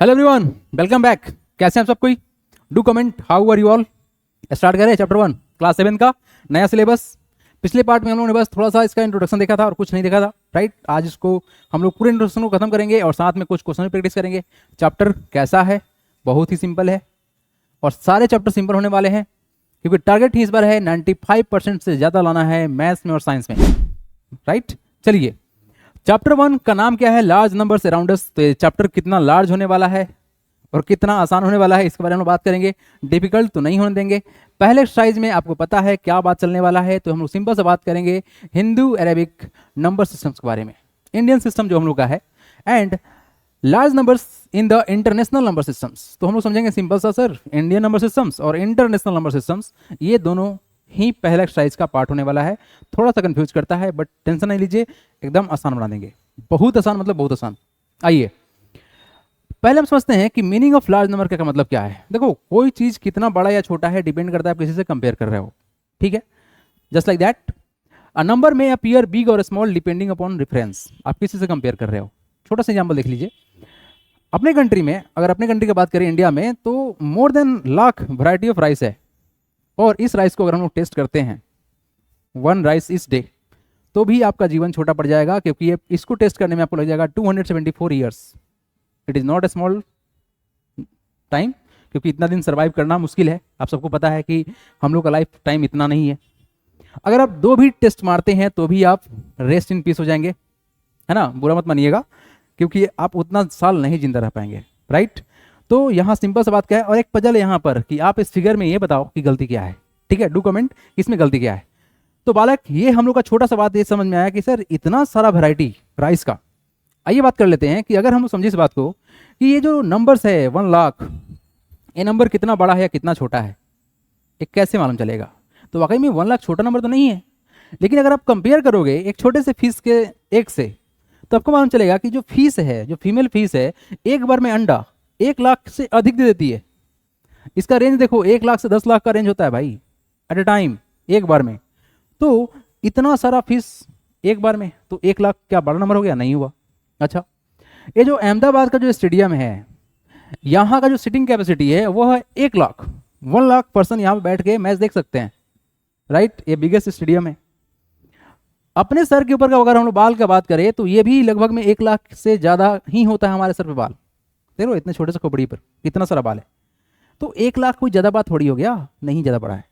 Hello everyone, welcome back. कैसे हैं आप सब कोई? Do comment how are you all. Start करें चैप्टर 1 क्लास 7 का नया सिलेबस। पिछले पार्ट में हम लोगों ने बस थोड़ा सा इसका इंट्रोडक्शन देखा था और कुछ नहीं देखा था, राइट। आज इसको हम लोग पूरे इंट्रोडक्शन को खत्म करेंगे और साथ में कुछ क्वेश्चन भी प्रैक्टिस करेंगे। चैप्टर कैसा है? बहुत ही सिंपल है और सारे चैप्टर सिंपल होने वाले हैं क्योंकि टारगेट ही इस बार है 95% से ज़्यादा लाना है मैथ्स में और साइंस में, राइट। चलिए, चैप्टर 1 का नाम क्या है? Large numbers around us. तो ये चैप्टर कितना लार्ज होने वाला है और कितना आसान होने वाला है इसके बारे में बात करेंगे। डिफिकल्ट तो नहीं होने देंगे। पहले एक्सरसाइज में आपको पता है क्या बात चलने वाला है, तो हम लोग सिंपल से बात करेंगे हिंदू अरेबिक नंबर सिस्टम्स के बारे में, इंडियन सिस्टम जो हम लोग का है, and large numbers in the international number systems. तो हम लोग समझेंगे सिंपल सा सर, इंडियन नंबर सिस्टम्स और इंटरनेशनल नंबर सिस्टम्स ये दोनों ही पहला एक्सरसाइज का पार्ट होने वाला है। थोड़ा सा कंफ्यूज करता है बट टेंशन नहीं लीजिए, एकदम आसान बना देंगे। बहुत आसान मतलब बहुत आसान। आइए पहले हम समझते हैं कि मीनिंग ऑफ लार्ज नंबर का मतलब क्या है। देखो, कोई चीज कितना बड़ा या छोटा है डिपेंड करता है आप किसी से कंपेयर कर रहे हो, ठीक है। Just like that a number में अपीयर बिग और स्मॉल डिपेंडिंग अपॉन रेफरेंस। आप किसी से कंपेयर कर रहे हो। छोटा सा एग्जाम्पल देख लीजिए। अपने कंट्री में, अगर अपने कंट्री की बात करें इंडिया में, तो more than lakh variety of rice है और इस राइस को अगर हम लोग टेस्ट करते हैं 1 राइस इस डे, तो भी आपका जीवन छोटा पड़ जाएगा क्योंकि ये इसको टेस्ट करने में आपको लग जाएगा 274 years. It is not a small time, क्योंकि इतना दिन सर्वाइव करना मुश्किल है। आप सबको पता है कि हम लोग का लाइफ टाइम इतना नहीं है। अगर आप 2 भी टेस्ट मारते हैं तो भी आप रेस्ट इन पीस हो जाएंगे, है ना। बुरा मत मानिएगा क्योंकि आप उतना साल नहीं जिंदा रह पाएंगे, राइट। तो यहाँ सिंपल सा बात क्या है, और एक पजल है यहाँ पर कि आप इस फिगर में ये बताओ कि गलती क्या है, ठीक है। डू कमेंट इसमें गलती क्या है। तो बालक, ये हम लोग का छोटा सा बात ये समझ में आया कि सर इतना सारा वैरायटी राइस का। आइए बात कर लेते हैं कि अगर हम समझे इस बात को कि ये जो नंबर्स है 1 लाख, ये नंबर कितना बड़ा है या कितना छोटा है, ये कैसे मालूम चलेगा? तो वाकई में 1 लाख छोटा नंबर तो नहीं है, लेकिन अगर आप कंपेयर करोगे एक छोटे से फीस के एक से, तो आपको मालूम चलेगा कि जो फीस है, जो फीमेल फीस है, एक बार में अंडा 1 लाख से अधिक दे देती है। इसका रेंज देखो, 1 लाख से 10 लाख का रेंज होता है भाई, एट ए टाइम, एक बार में। तो इतना सारा फीस एक बार में, तो 1 लाख क्या बड़ा नंबर हो गया? नहीं हुआ। अच्छा, ये जो अहमदाबाद का जो स्टेडियम है, यहाँ का जो सिटिंग कैपेसिटी है वो है 1 लाख। 1 लाख पर्सन यहाँ पे बैठ के मैच देख सकते हैं, राइट। ये बिगेस्ट स्टेडियम है। अपने सर के ऊपर का अगर हम लोग बाल का बात करें तो ये भी लगभग में 1 लाख से ज़्यादा ही होता है हमारे सर पे बाल। देखो इतने छोटे से खोपड़ी पर इतना सारा बाल है, तो 1 लाख कोई ज़्यादा बात थोड़ी हो गया, नहीं ज़्यादा बड़ा है।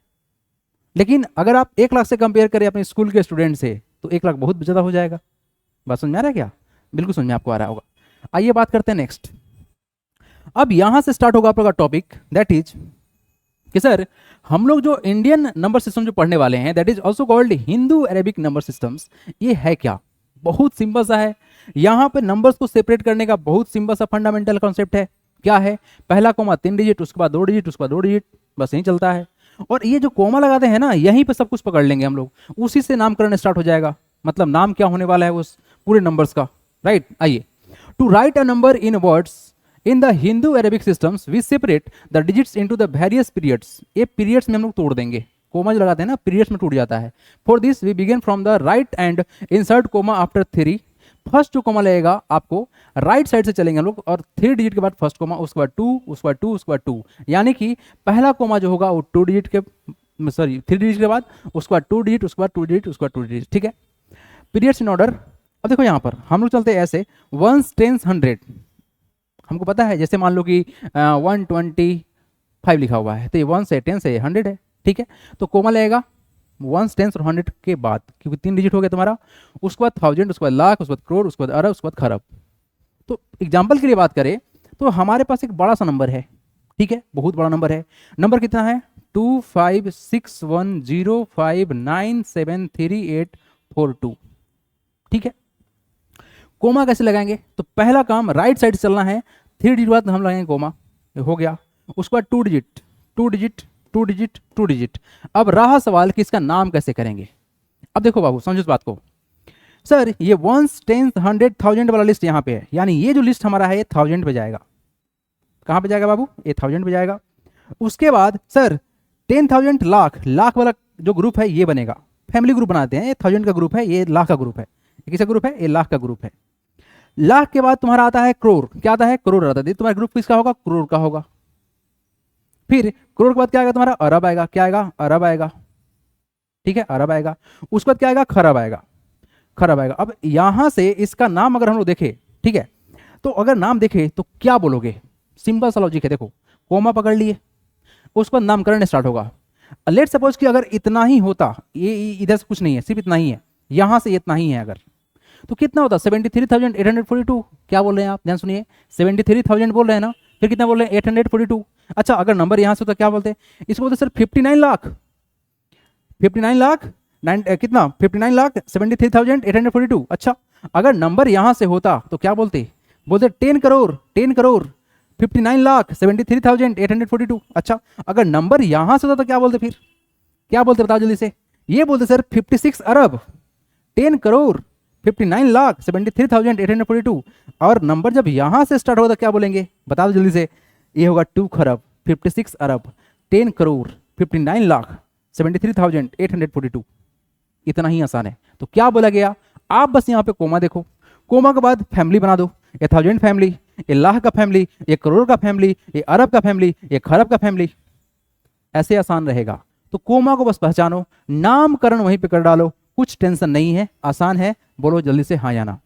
लेकिन अगर आप 1 लाख से कंपेयर करें अपने स्कूल के स्टूडेंट से, तो 1 लाख बहुत ज़्यादा हो जाएगा। बात समझ में आ रहा है क्या? बिल्कुल समझ में आपको आ रहा होगा। आइए बात करते हैं नेक्स्ट। अब यहां से स्टार्ट होगा आप लोग का टॉपिक, दैट इज कि सर हम लोग जो इंडियन नंबर सिस्टम जो पढ़ने वाले हैं, that is also called Hindu Arabic number systems. ये है क्या? बहुत सिंपल सा है। यहाँ पे नंबर्स को सेपरेट करने का बहुत सिंपल सा फंडामेंटल कॉन्सेप्ट है। क्या है? पहला कोमा 3 डिजिट, उसके बाद 2 डिजिट, उसके बाद 2 डिजिट, बस यही चलता है। और ये जो कोमा लगाते हैं ना, यहीं पे सब कुछ पकड़ लेंगे हम लोग, उसी से नामकरण स्टार्ट हो जाएगा। मतलब नाम क्या होने वाला है उस पूरे नंबर्स का, राइट। आइए, to write a number in words in the Hindu Arabic systems we separate the digits into the various periods. ये पीरियड्स में हम लोग तोड़ देंगे। कोमा जो लगाते हैं ना, पीरियड्स में टूट जाता है। For this we begin from the right and insert comma after 3। First जो कोमा लगेगा आपको राइट साइड से चलेंगे हम लोग, और 3 डिजिट के बाद फर्स्ट कोमा, उसके बाद 2, उसके बाद 2, उसके बाद 2। यानी कि पहला कोमा जो होगा वो 2 डिजिट के, सॉरी 3 डिजिट के बाद, उसके बाद 2 डिजिट, उसके बाद 2 डिजिट, उसके बाद 2 डिजिट, ठीक है। Periods in order. अब देखो यहाँ पर हम लोग चलते हैं ऐसे 1s, 10s, 100। हमको पता है, जैसे मान लो कि 125 लिखा हुआ है, तो ये 1 से 10 से 100 है, ठीक है। तो कोमा लगेगा 1s, 10s और 100 के बाद, क्योंकि 3 डिजिट हो गया तुम्हारा। उसके बाद 1000, उसके बाद लाख, उसके बाद करोड़, उसके बाद अरब, उसके बाद खरब। तो एग्जाम्पल के लिए बात करें तो हमारे पास एक बड़ा सा नंबर है, ठीक है, बहुत बड़ा नंबर है। नंबर कितना है? 256105973842, ठीक है। कोमा कैसे लगाएंगे? तो पहला काम राइट साइड से चलना है। 3 डिजिट बाद हम लगाएंगे कोमा, हो गया। उसके बाद 2 डिजिट, 2 डिजिट, 2 डिजिट, 2 डिजिट। अब रहा सवाल कि इसका नाम कैसे करेंगे। अब देखो बाबू, समझो इस बात को। सर ये 1s, 10s, 100, 1000 वाला लिस्ट यहाँ पे है, यानी ये जो लिस्ट हमारा है ये 1000 पे जाएगा। कहाँ पे जाएगा बाबू? ये 1000 पे जाएगा। उसके बाद सर 10,000 लाख, लाख वाला जो ग्रुप है ये बनेगा। फैमिली ग्रुप बनाते हैं, ये 1000 का ग्रुप है, ये लाख का ग्रुप है। ये किसका ग्रुप है? ये लाख का ग्रुप है। लाख के बाद तुम्हारा आता है करोड़, क्या आता है, करोड़ आता है। तुम्हारा ग्रुप किसका होगा, करोड़ का होगा। फिर करोड़ के बाद क्या आएगा तुम्हारा, अरब आएगा, क्या आएगा, अरब आएगा, ठीक है, अरब आएगा। उसके बाद क्या आएगा, खरब आएगा, खरब आएगा। अब यहां से इसका नाम अगर हम लोग देखें, ठीक है, तो अगर नाम देखें तो क्या बोलोगे, सिंपल सा लॉजिक है, देखो कोमा पकड़ लिए, उसके बाद नामकरण स्टार्ट होगा। लेट सपोज कि अगर इतना ही होता, ये इधर से कुछ नहीं है, सिर्फ इतना ही है, यहां से इतना ही है अगर, तो कितना होता, 73,842। क्या बोल रहे हैं आप, ध्यान सुनिए, 73,000 बोल रहे हैं ना, फिर कितना बोल रहे हैं, 842। अच्छा, अगर नंबर यहां से होता क्या बोलते हैं, इसको बोलते सर 59 लाख, 59 लाख कितना, 59 लाख 73,842। अच्छा, अगर नंबर यहां से होता तो क्या बोलते, बोलते 10 करोड़, 10 करोड़ 59 लाख 73,842। अच्छा, अगर नंबर यहां से होता तो क्या बोलते, फिर क्या बोलते बताओ जल्दी से, ये बोलते सर 56 अरब 10 करोड़ 59 लाख 73,842। और नंबर जब यहां से स्टार्ट होगा तो क्या बोलेंगे, बता दो जल्दी से, ये होगा 2 खरब 56 अरब 10 करोड़ 59 लाख 73,842। इतना ही आसान है। तो क्या बोला गया, आप बस यहाँ पे कोमा देखो, कोमा के बाद फैमिली बना दो, ये 1000 फैमिली, ये लाख का फैमिली, ये करोड़ का फैमिली, ये अरब का फैमिली, ये खरब का फैमिली, ऐसे आसान रहेगा। तो कोमा को बस पहचानो, नामकरण वहीं पे कर डालो, कुछ टेंशन नहीं है, आसान है। बोलो जल्दी से हाँ या ना।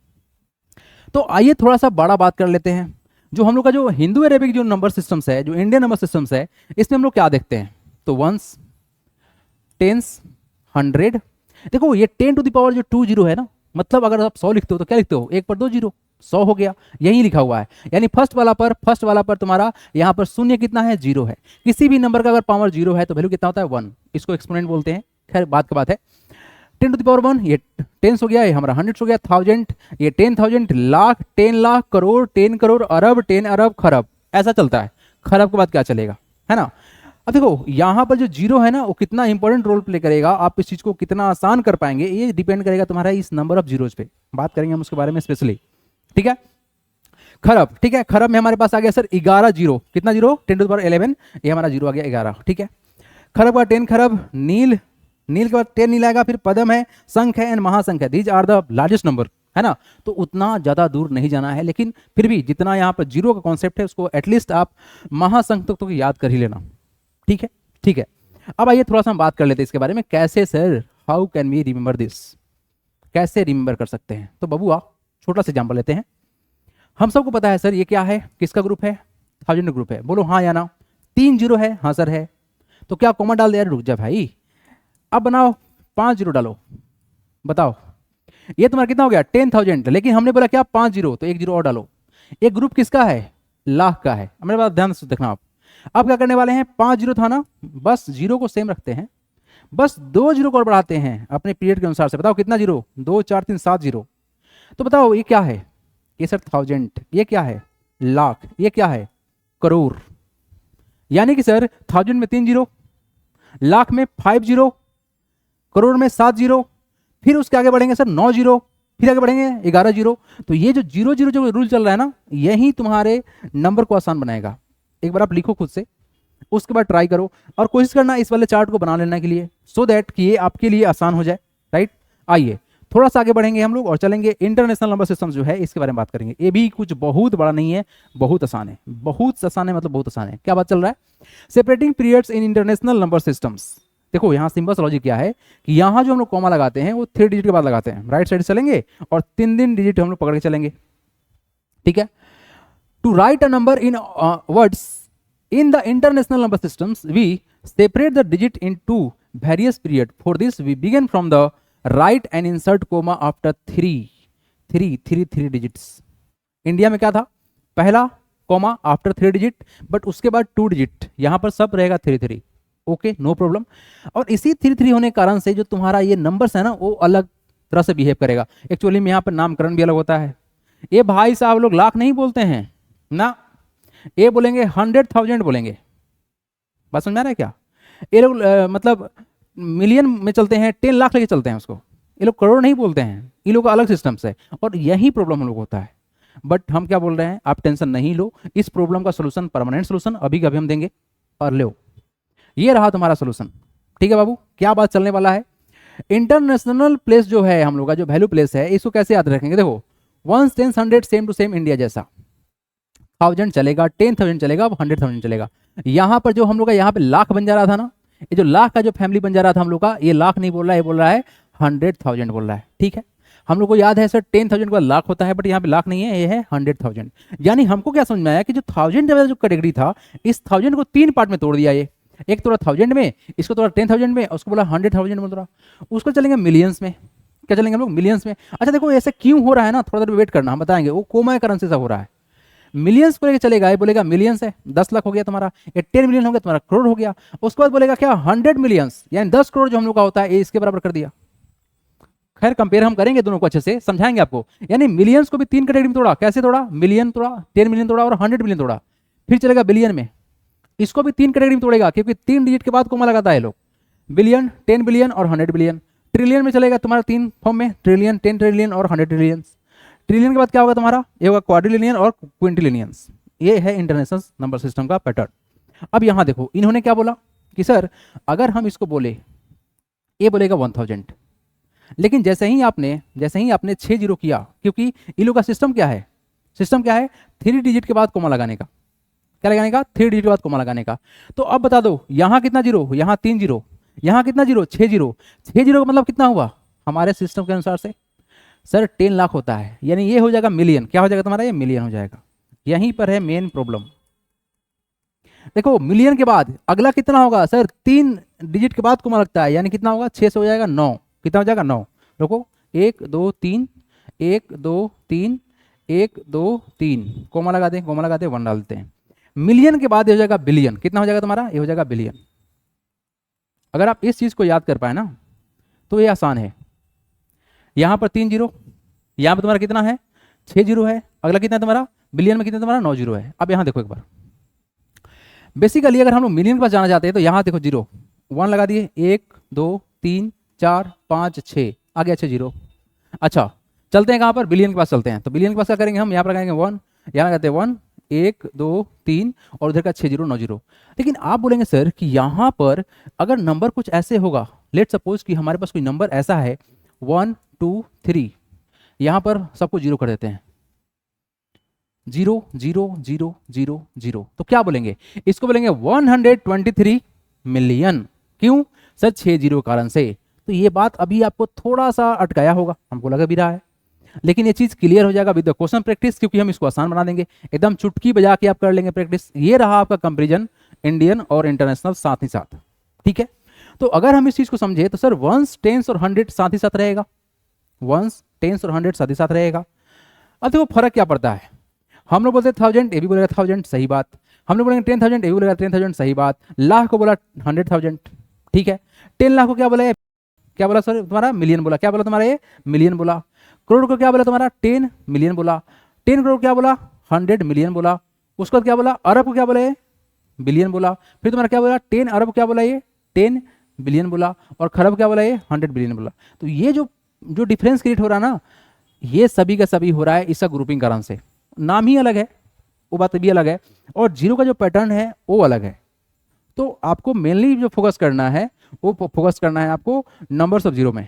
तो आइए थोड़ा सा बड़ा बात कर लेते हैं, जो हम लोग का जो हिंदू अरेबिक जो नंबर सिस्टम्स है, जो इंडियन नंबर सिस्टम्स है, इसमें हम लोग क्या देखते हैं, तो वंस, टेंस, 100। देखो ये 10 टू द पावर जो 20 है ना, मतलब अगर आप 100 लिखते हो तो क्या लिखते हो, 1 पर 2 जीरो, 100 हो गया, यही लिखा हुआ है। यानी फर्स्ट वाला पर तुम्हारा यहाँ पर शून्य कितना है, 0 है। किसी भी नंबर का अगर पावर 0 है तो वैल्यू कितना होता है, 1। इसको एक्सपोनेंट बोलते हैं, खैर बात की बात है। 10 टू द पावर 1, ये 10 हो गया, ये हमारा 100 हो गया, 1000, ये 10,000, लाख, 10 लाख, करोड़, 10 करोड़, अरब, 10 अरब, खरब, ऐसा चलता है। खरब के बाद क्या चलेगा, है ना। अब देखो यहाँ पर जो 0 है ना, वो कितना इंपॉर्टेंट रोल प्ले करेगा, आप इस चीज को कितना आसान कर पाएंगे, ये डिपेंड करेगा तुम्हारा इस नंबर ऑफ जीरोज पे। बात करेंगे हम उसके बारे में स्पेशली, ठीक है। खरब, ठीक है, खरब में हमारे पास आ गया सर 11 जीरो, कितना जीरो, 10 टू द पावर 11, ये हमारा जीरो आ गया 11, ठीक है। खरब का 10 खरब, नील, नील के बाद 10 नील आएगा, फिर पदम है, संख है एंड महासंख है, these are the largest number, है ना। तो उतना ज्यादा दूर नहीं जाना है, लेकिन फिर भी जितना यहाँ पर जीरो का कॉन्सेप्ट है उसको एटलीस्ट आप महासंख तक तो याद कर ही लेना, ठीक है, ठीक है। अब आइए थोड़ा सा हम बात कर लेते हैं इसके बारे में, कैसे sir, how can we remember this, कैसे रिमेंबर कर सकते हैं। तो बबुआ छोटा सा एग्जाम्पल लेते हैं। हम सबको पता है सर ये क्या है, किसका ग्रुप है, 1000 ग्रुप है, बोलो हाँ या ना। 3 जीरो है, हाँ सर है, तो क्या कॉमा डाल दे, यार रुक जा भाई, अब बनाओ 5 जीरो डालो, बताओ ये तुम्हारा कितना हो गया, 10,000, लेकिन हमने बोला क्या 5 जीरो, तो 1 जीरो और डालो। एक ग्रुप किसका है, लाख का है, मेरे बात ध्यान से देखना आप। अब क्या करने वाले हैं, 5 जीरो था ना, बस जीरो को सेम रखते हैं, बस 2 जीरो को और बढ़ाते हैं अपने पीरियड के अनुसार से। बताओ कितना जीरो, 2 4 3 7 जीरो। तो बताओ ये क्या है, ये सर 1000, ये क्या है, लाख, ये क्या है, करोड़। यानी कि सर 1000 में 3 जीरो, लाख में 5 जीरो, करोड़ में 7 जीरो, फिर उसके आगे बढ़ेंगे सर 9 जीरो, फिर आगे बढ़ेंगे 11 जीरो। तो ये जो जीरो जीरो जो रूल चल रहा है ना, यही तुम्हारे नंबर को आसान बनाएगा। एक बार आप लिखो खुद से, उसके बाद ट्राई करो और कोशिश करना इस वाले चार्ट को बना लेने के लिए, सो दैट कि ये आपके लिए आसान हो जाए, राइट। आइए थोड़ा सा आगे बढ़ेंगे हम लोग और चलेंगे इंटरनेशनल नंबर सिस्टम जो है इसके बारे में बात करेंगे। ये भी कुछ बहुत बड़ा नहीं है, बहुत आसान है, बहुत आसान है, मतलब बहुत आसान है। क्या बात चल रहा है, separating periods in international number systems. देखो यहाँ सिंपल लॉजिक क्या है कि यहाँ जो हम लोग कॉमा लगाते हैं वो 3 डिजिट के बाद लगाते हैं, राइट साइड चलेंगे और 3 डिजिट हम लोग पकड़ के चलेंगे, ठीक है। To write a number in words in the international number systems we separate the digit into various period. For this we begin from the right and insert comma after 3 digits. India में क्या था, पहला comma after 3 digit, but उसके बाद 2 digit, यहां पर सब रहेगा 3 ओके, नो प्रॉब्लम। और इसी 3 होने के कारण से जो तुम्हारा ये नंबर्स है ना वो अलग तरह से बिहेव करेगा। एक्चुअली में यहाँ पर नामकरण भी अलग होता है। ये भाई साहब लोग लाख नहीं बोलते हैं ना, ये बोलेंगे 100,000 बोलेंगे, बात समझ में आ रहा है क्या। ये लोग मतलब मिलियन में चलते हैं, 10 लाख लेके चलते हैं उसको, ये लोग करोड़ नहीं बोलते हैं, ये लोग का अलग सिस्टम है और यही प्रॉब्लम हम लोग होता है। बट हम क्या बोल रहे हैं, आप टेंशन नहीं लो, इस प्रॉब्लम का सोल्यूशन, परमानेंट सोल्यूशन अभी का अभी हम देंगे और लो, ये रहा तुम्हारा सोल्यूशन, ठीक है बाबू। क्या बात चलने वाला है, इंटरनेशनल प्लेस जो है हम लोग का जो वैल्यू प्लेस है, इसको कैसे याद रखेंगे। देखो ones tens hundred same to same India जैसा, 1000 चलेगा, 10,000 चलेगा, 100,000 चलेगा। यहाँ पर जो हम लोग का यहाँ पे लाख बन जा रहा था ना, ये जो लाख का जो फैमिली बन जा रहा था हम लोग का, ये लाख नहीं बोल रहा है, ये बोल रहा है 100,000 बोल रहा है। ठीक है, हम लोग को याद है सर 10,000 का लाख होता है, बट यहाँ पे लाख नहीं है, ये है 100,000। यानी हमको क्या समझ में आया कि जो 1000 वाला जो कैटेगरी था, इस 1000 को 3 पार्ट में तोड़ दिया। ये एक तोड़ा 1000 में, इसको तोड़ा 10,000 में, उसको बोला 100,000 में तोड़ा, उसको चलेंगे मिलियंस में। क्या चलेंगे हम लोग? मिलियंस में। अच्छा देखो ऐसे क्यों हो रहा है ना, थोड़ा देर वेट करना, हम बताएंगे। वो कोमा करेंसी से हो रहा है। मिलियंस को लेकर चलेगा, ये बोलेगा मिलियंस है, 10 लाख हो गया तुम्हारा, ये 10 मिलियन हो गया तुम्हारा, करोड़ हो गया। उसके बाद बोलेगा क्या 100 मिलियंस, यानी 10 करोड़ जो हम लोग का होता है, ये इसके बराबर कर दिया। खैर कंपेयर हम करेंगे दोनों को, अच्छे से समझाएंगे आपको। यानी मिलियंस को भी 3 कैटेगरी में तोड़ा। कैसे तोड़ा? मिलियन तोड़ा, 10 मिलियन तोड़ा और 100 मिलियन तोड़ा। फिर चलेगा बिलियन में, इसको भी 3 कैटेगरी में तोड़ेगा, क्योंकि 3 डिजिट के बाद कोमा लगाता है लोग। बिलियन, 10 बिलियन और 100 बिलियन। ट्रिलियन में चलेगा तुम्हारा 3 फॉर्म में, ट्रिलियन, 10 ट्रिलियन और 100 ट्रिलियन। ट्रिलियन के बाद क्या होगा तुम्हारा? ये होगा क्वाड्रिलियन और क्विंटिलियंस। ये है इंटरनेशनल नंबर सिस्टम का पैटर्न। अब यहां देखो इन्होंने क्या बोला कि सर अगर हम इसको बोले, ये बोलेगा 1000, लेकिन जैसे ही आपने 6 जीरो किया, क्योंकि इन लोग का सिस्टम क्या है? सिस्टम क्या है? 3 डिजिट के बाद कोमा लगाने का। क्या लगाने का? 3 डिजिट के बाद कोमा लगाने का। तो अब बता दो यहां कितना जीरो, यहां 3 जीरो, यहां कितना जीरो? 6 जीरो। 6 जीरो का मतलब कितना हुआ हमारे सिस्टम के अनुसार से? सर 10 लाख होता है, यानी ये हो जाएगा मिलियन। क्या हो जाएगा तुम्हारा? ये मिलियन हो जाएगा। यहीं पर है मेन प्रॉब्लम। देखो मिलियन के बाद अगला कितना होगा? सर 3 डिजिट के बाद कोमा लगता है, यानी कितना होगा? 6 से हो जाएगा 9। कितना हो जाएगा? 9। देखो 1 2 3, 1 2 3, 1 2 3, कोमा लगा दें, कोमा लगा दें, 1 डालते हैं। मिलियन के बाद ये हो जाएगा बिलियन। कितना हो जाएगा तुम्हारा? ये हो जाएगा बिलियन। अगर आप इस चीज को याद कर पाए ना तो ये आसान है। यहां पर 3 जीरो, यहां पर तुम्हारा कितना है? 6 जीरो है। अगला कितना है तुम्हारा? बिलियन में कितना तुम्हारा? 9 जीरो है। अब यहां देखो एक बार, बेसिकली अगर हम लोग मिलियन के पास जाना चाहते हैं तो यहां देखो जीरो 1 लगा दिए, 1 2 3 4 5 6, आ गया 6 जीरो। अच्छा चलते हैं कहां पर? बिलियन के पास चलते हैं। तो बिलियन के पास क्या करेंगे हम? यहाँ पर लगाएंगे 1, यहाँ लगाते हैं 1 1 2 3 और उधर का 6 जीरो 9 जीरो। लेकिन आप बोलेंगे सर कि यहाँ पर अगर नंबर कुछ ऐसे होगा, लेट सपोज कि हमारे पास कोई नंबर ऐसा है 1 2 3, यहाँ पर सबको जीरो कर देते हैं, 0 0 0 0 0, तो क्या बोलेंगे? इसको बोलेंगे 123 मिलियन। क्यों? सर 6 जीरो कारण से। तो ये बात अभी आपको थोड़ा सा अटकाया होगा, हमको लगा भी रहा है, लेकिन ये चीज क्लियर हो जाएगा विद द क्वेश्चन प्रैक्टिस, क्योंकि हम इसको आसान बना देंगे, एकदम चुटकी बजा के आप कर लेंगे प्रैक्टिस। ये रहा आपका कंपेरिजन इंडियन और इंटरनेशनल साथ ही साथ। ठीक है, तो अगर हम इस चीज को समझे तो सर वंस, टेंस और 100 साथ ही साथ रहेगा। वंस, टेंस और 100 साथ ही साथ रहेगा। अब देखो फर्क क्या पड़ता है। हम लोग बोलते हैं 1000, ये भी बोलेगा 1000, सही बात। हम लोग बोलेंगे 10,000, ये भी बोलेगा 10,000, सही बात। लाख को बोला 100,000, ठीक है। 10 लाख को क्या बोला? क्या बोला सर तुम्हारा? मिलियन बोला। क्या बोला तुम्हारा? ये मिलियन बोला। करोड़ को क्या बोला तुम्हारा? 10 मिलियन बोला। 10 करोड़ क्या बोला? 100 मिलियन बोला। उसके बाद क्या बोला? अरब को क्या बोला? ये बिलियन बोला। फिर तुम्हारा क्या बोला? 10 अरब क्या बोला? ये 10 बिलियन बोला। और खरब क्या बोला? ये 100 बिलियन बोला। तो ये जो डिफरेंस क्रिएट हो रहा है ना, ये सभी का सभी हो रहा है इसका ग्रुपिंग कारण से। नाम ही अलग है, वो बात भी अलग है, और जीरो का जो पैटर्न है वो अलग है। तो आपको मेनली जो फोकस करना है वो फोकस करना है आपको नंबर्स ऑफ जीरो में।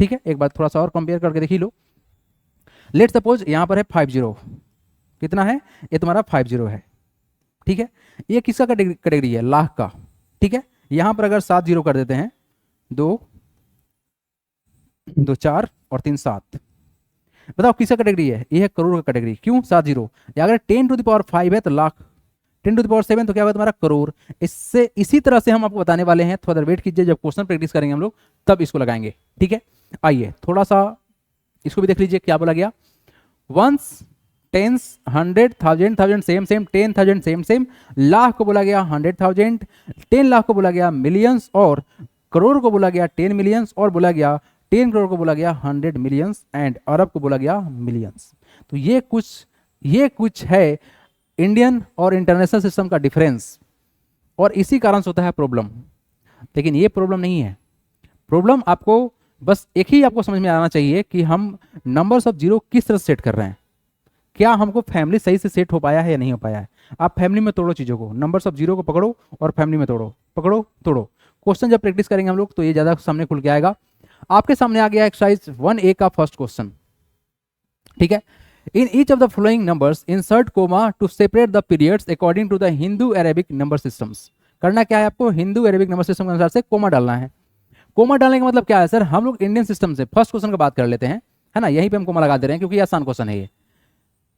ठीक है, एक बार थोड़ा सा और कंपेयर करके देख ही लो। लेट सपोज यहां पर है 50, कितना है? ये तुम्हारा 50 है। ठीक है, ये किसका कैटेगरी है? लाख का। ठीक है, यहां पर अगर 7 जीरो कर देते हैं, 2 2 4 और 3 7, बताओ किसका कैटेगरी है? ये है करोड़ का कैटेगरी। क्यों? 7 जीरो। या अगर 10 टू द पावर 5 है तो लाख, 10 टू द पावर 7 तो क्या होगा तुम्हारा? करोड़। इससे इसी तरह से हम आपको बताने वाले हैं, थोड़ा देर वेट कीजिए, जब क्वेश्चन प्रैक्टिस करेंगे हम लोग तब इसको लगाएंगे। ठीक है, आइए थोड़ा सा इसको भी देख लीजिए क्या बोला गया। Ones, tens, 100, 1000 same same, 10,000 same same, lakh को बोला गया 100,000, 10 लाख को बोला गया मिलियंस, और करोड़ को बोला गया 10 मिलियंस, और बोला गया 10 करोड़ को बोला गया 100 मिलियंस, एंड अरब को बोला गया मिलियंस। तो ये कुछ है इंडियन और इंटरनेशनल सिस्टम का डिफरेंस, और इसी कारण से होता है प्रॉब्लम। लेकिन ये प्रॉब्लम नहीं है। प्रॉब्लम आपको बस एक ही आपको समझ में आना चाहिए कि हम नंबर्स ऑफ जीरो किस तरह सेट कर रहे हैं। क्या हमको फैमिली सही से सेट हो पाया है या नहीं हो पाया है? आप फैमिली में तोड़ो चीज़ों को, नंबर्स ऑफ जीरो को पकड़ो और फैमिली में तोड़ो, पकड़ो तोड़ो। क्वेश्चन जब प्रैक्टिस करेंगे हम लोग तो ये ज़्यादा सामने खुल के आएगा। आपके सामने आ गया एक्सरसाइज 1A का फर्स्ट क्वेश्चन। ठीक है। In each of the following numbers insert comma to separate the periods according to the Hindu Arabic number systems. करना क्या है आपको, हिंदू अरेबिक नंबर सिस्टम के अनुसार से कोमा डालना है। कोमा डालने का मतलब क्या है सर, हम लोग इंडियन सिस्टम से फर्स्ट क्वेश्चन का बात कर लेते हैं, है ना, यहीं पे हम कोमा लगा दे रहे हैं क्योंकि आसान क्वेश्चन है ये।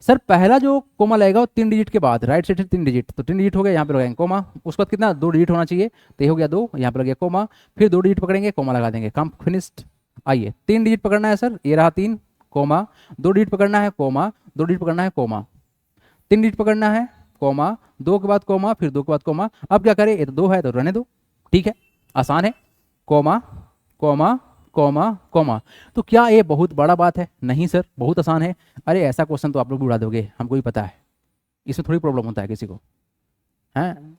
सर पहला जो कोमा लगेगा वो 3 डिजिट के बाद, राइट साइड से 3 डिजिट, तो 3 डिजिट हो गया, यहाँ पे लगाएंगे कोमा। उसके बाद कितना, 2 डिजिट होना चाहिए, तो ये हो गया 2, यहाँ पे लग गया कोमा, फिर 2 डिजिट पकड़ेंगे, कोमा लगा देंगे, काम फिनिश्ड। आइए 3 डिजिट पकड़ना है सर, ये रहा 3, कोमा, 2 डिजिट पकड़ना है, कोमा, 2 डिजिट पकड़ना है, कोमा, 3 डिजिट पकड़ना है, कोमा, 2 के बाद कोमा, फिर 2 के बाद कोमा। अब क्या करें, ये तो 2 है तो रहने दो, ठीक है, आसान है, कोमा कोमा कोमा कोमा। तो क्या ये बहुत बड़ा बात है, नहीं सर बहुत आसान है। अरे ऐसा क्वेश्चन तो आप लोग भी उड़ा दोगे, हमको भी पता है, इसमें थोड़ी प्रॉब्लम होता है किसी को, हैं।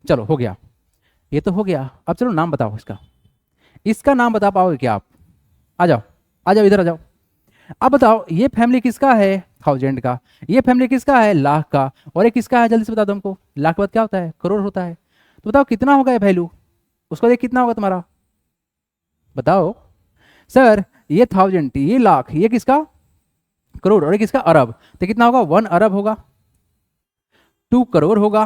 चलो हो गया, ये तो हो गया। अब चलो नाम बताओ इसका, इसका नाम बता पाओगे क्या आप, आ जाओ आ जाओ इधर आ जाओ। अब बताओ ये फैमिली किसका है, 1000 का, ये फैमिली किसका है, लाख का, और ये किसका है, जल्दी से बता दो हमको। लाख के बाद क्या होता है, करोड़ होता है। तो बताओ कितना होगा ये वैल्यू, उसको देख कितना होगा तुम्हारा, बताओ। सर ये 1000, ये लाख, ये किसका करोड़, और ये किसका अरब, तो कितना होगा, 1 अरब होगा, 2 करोड़ होगा।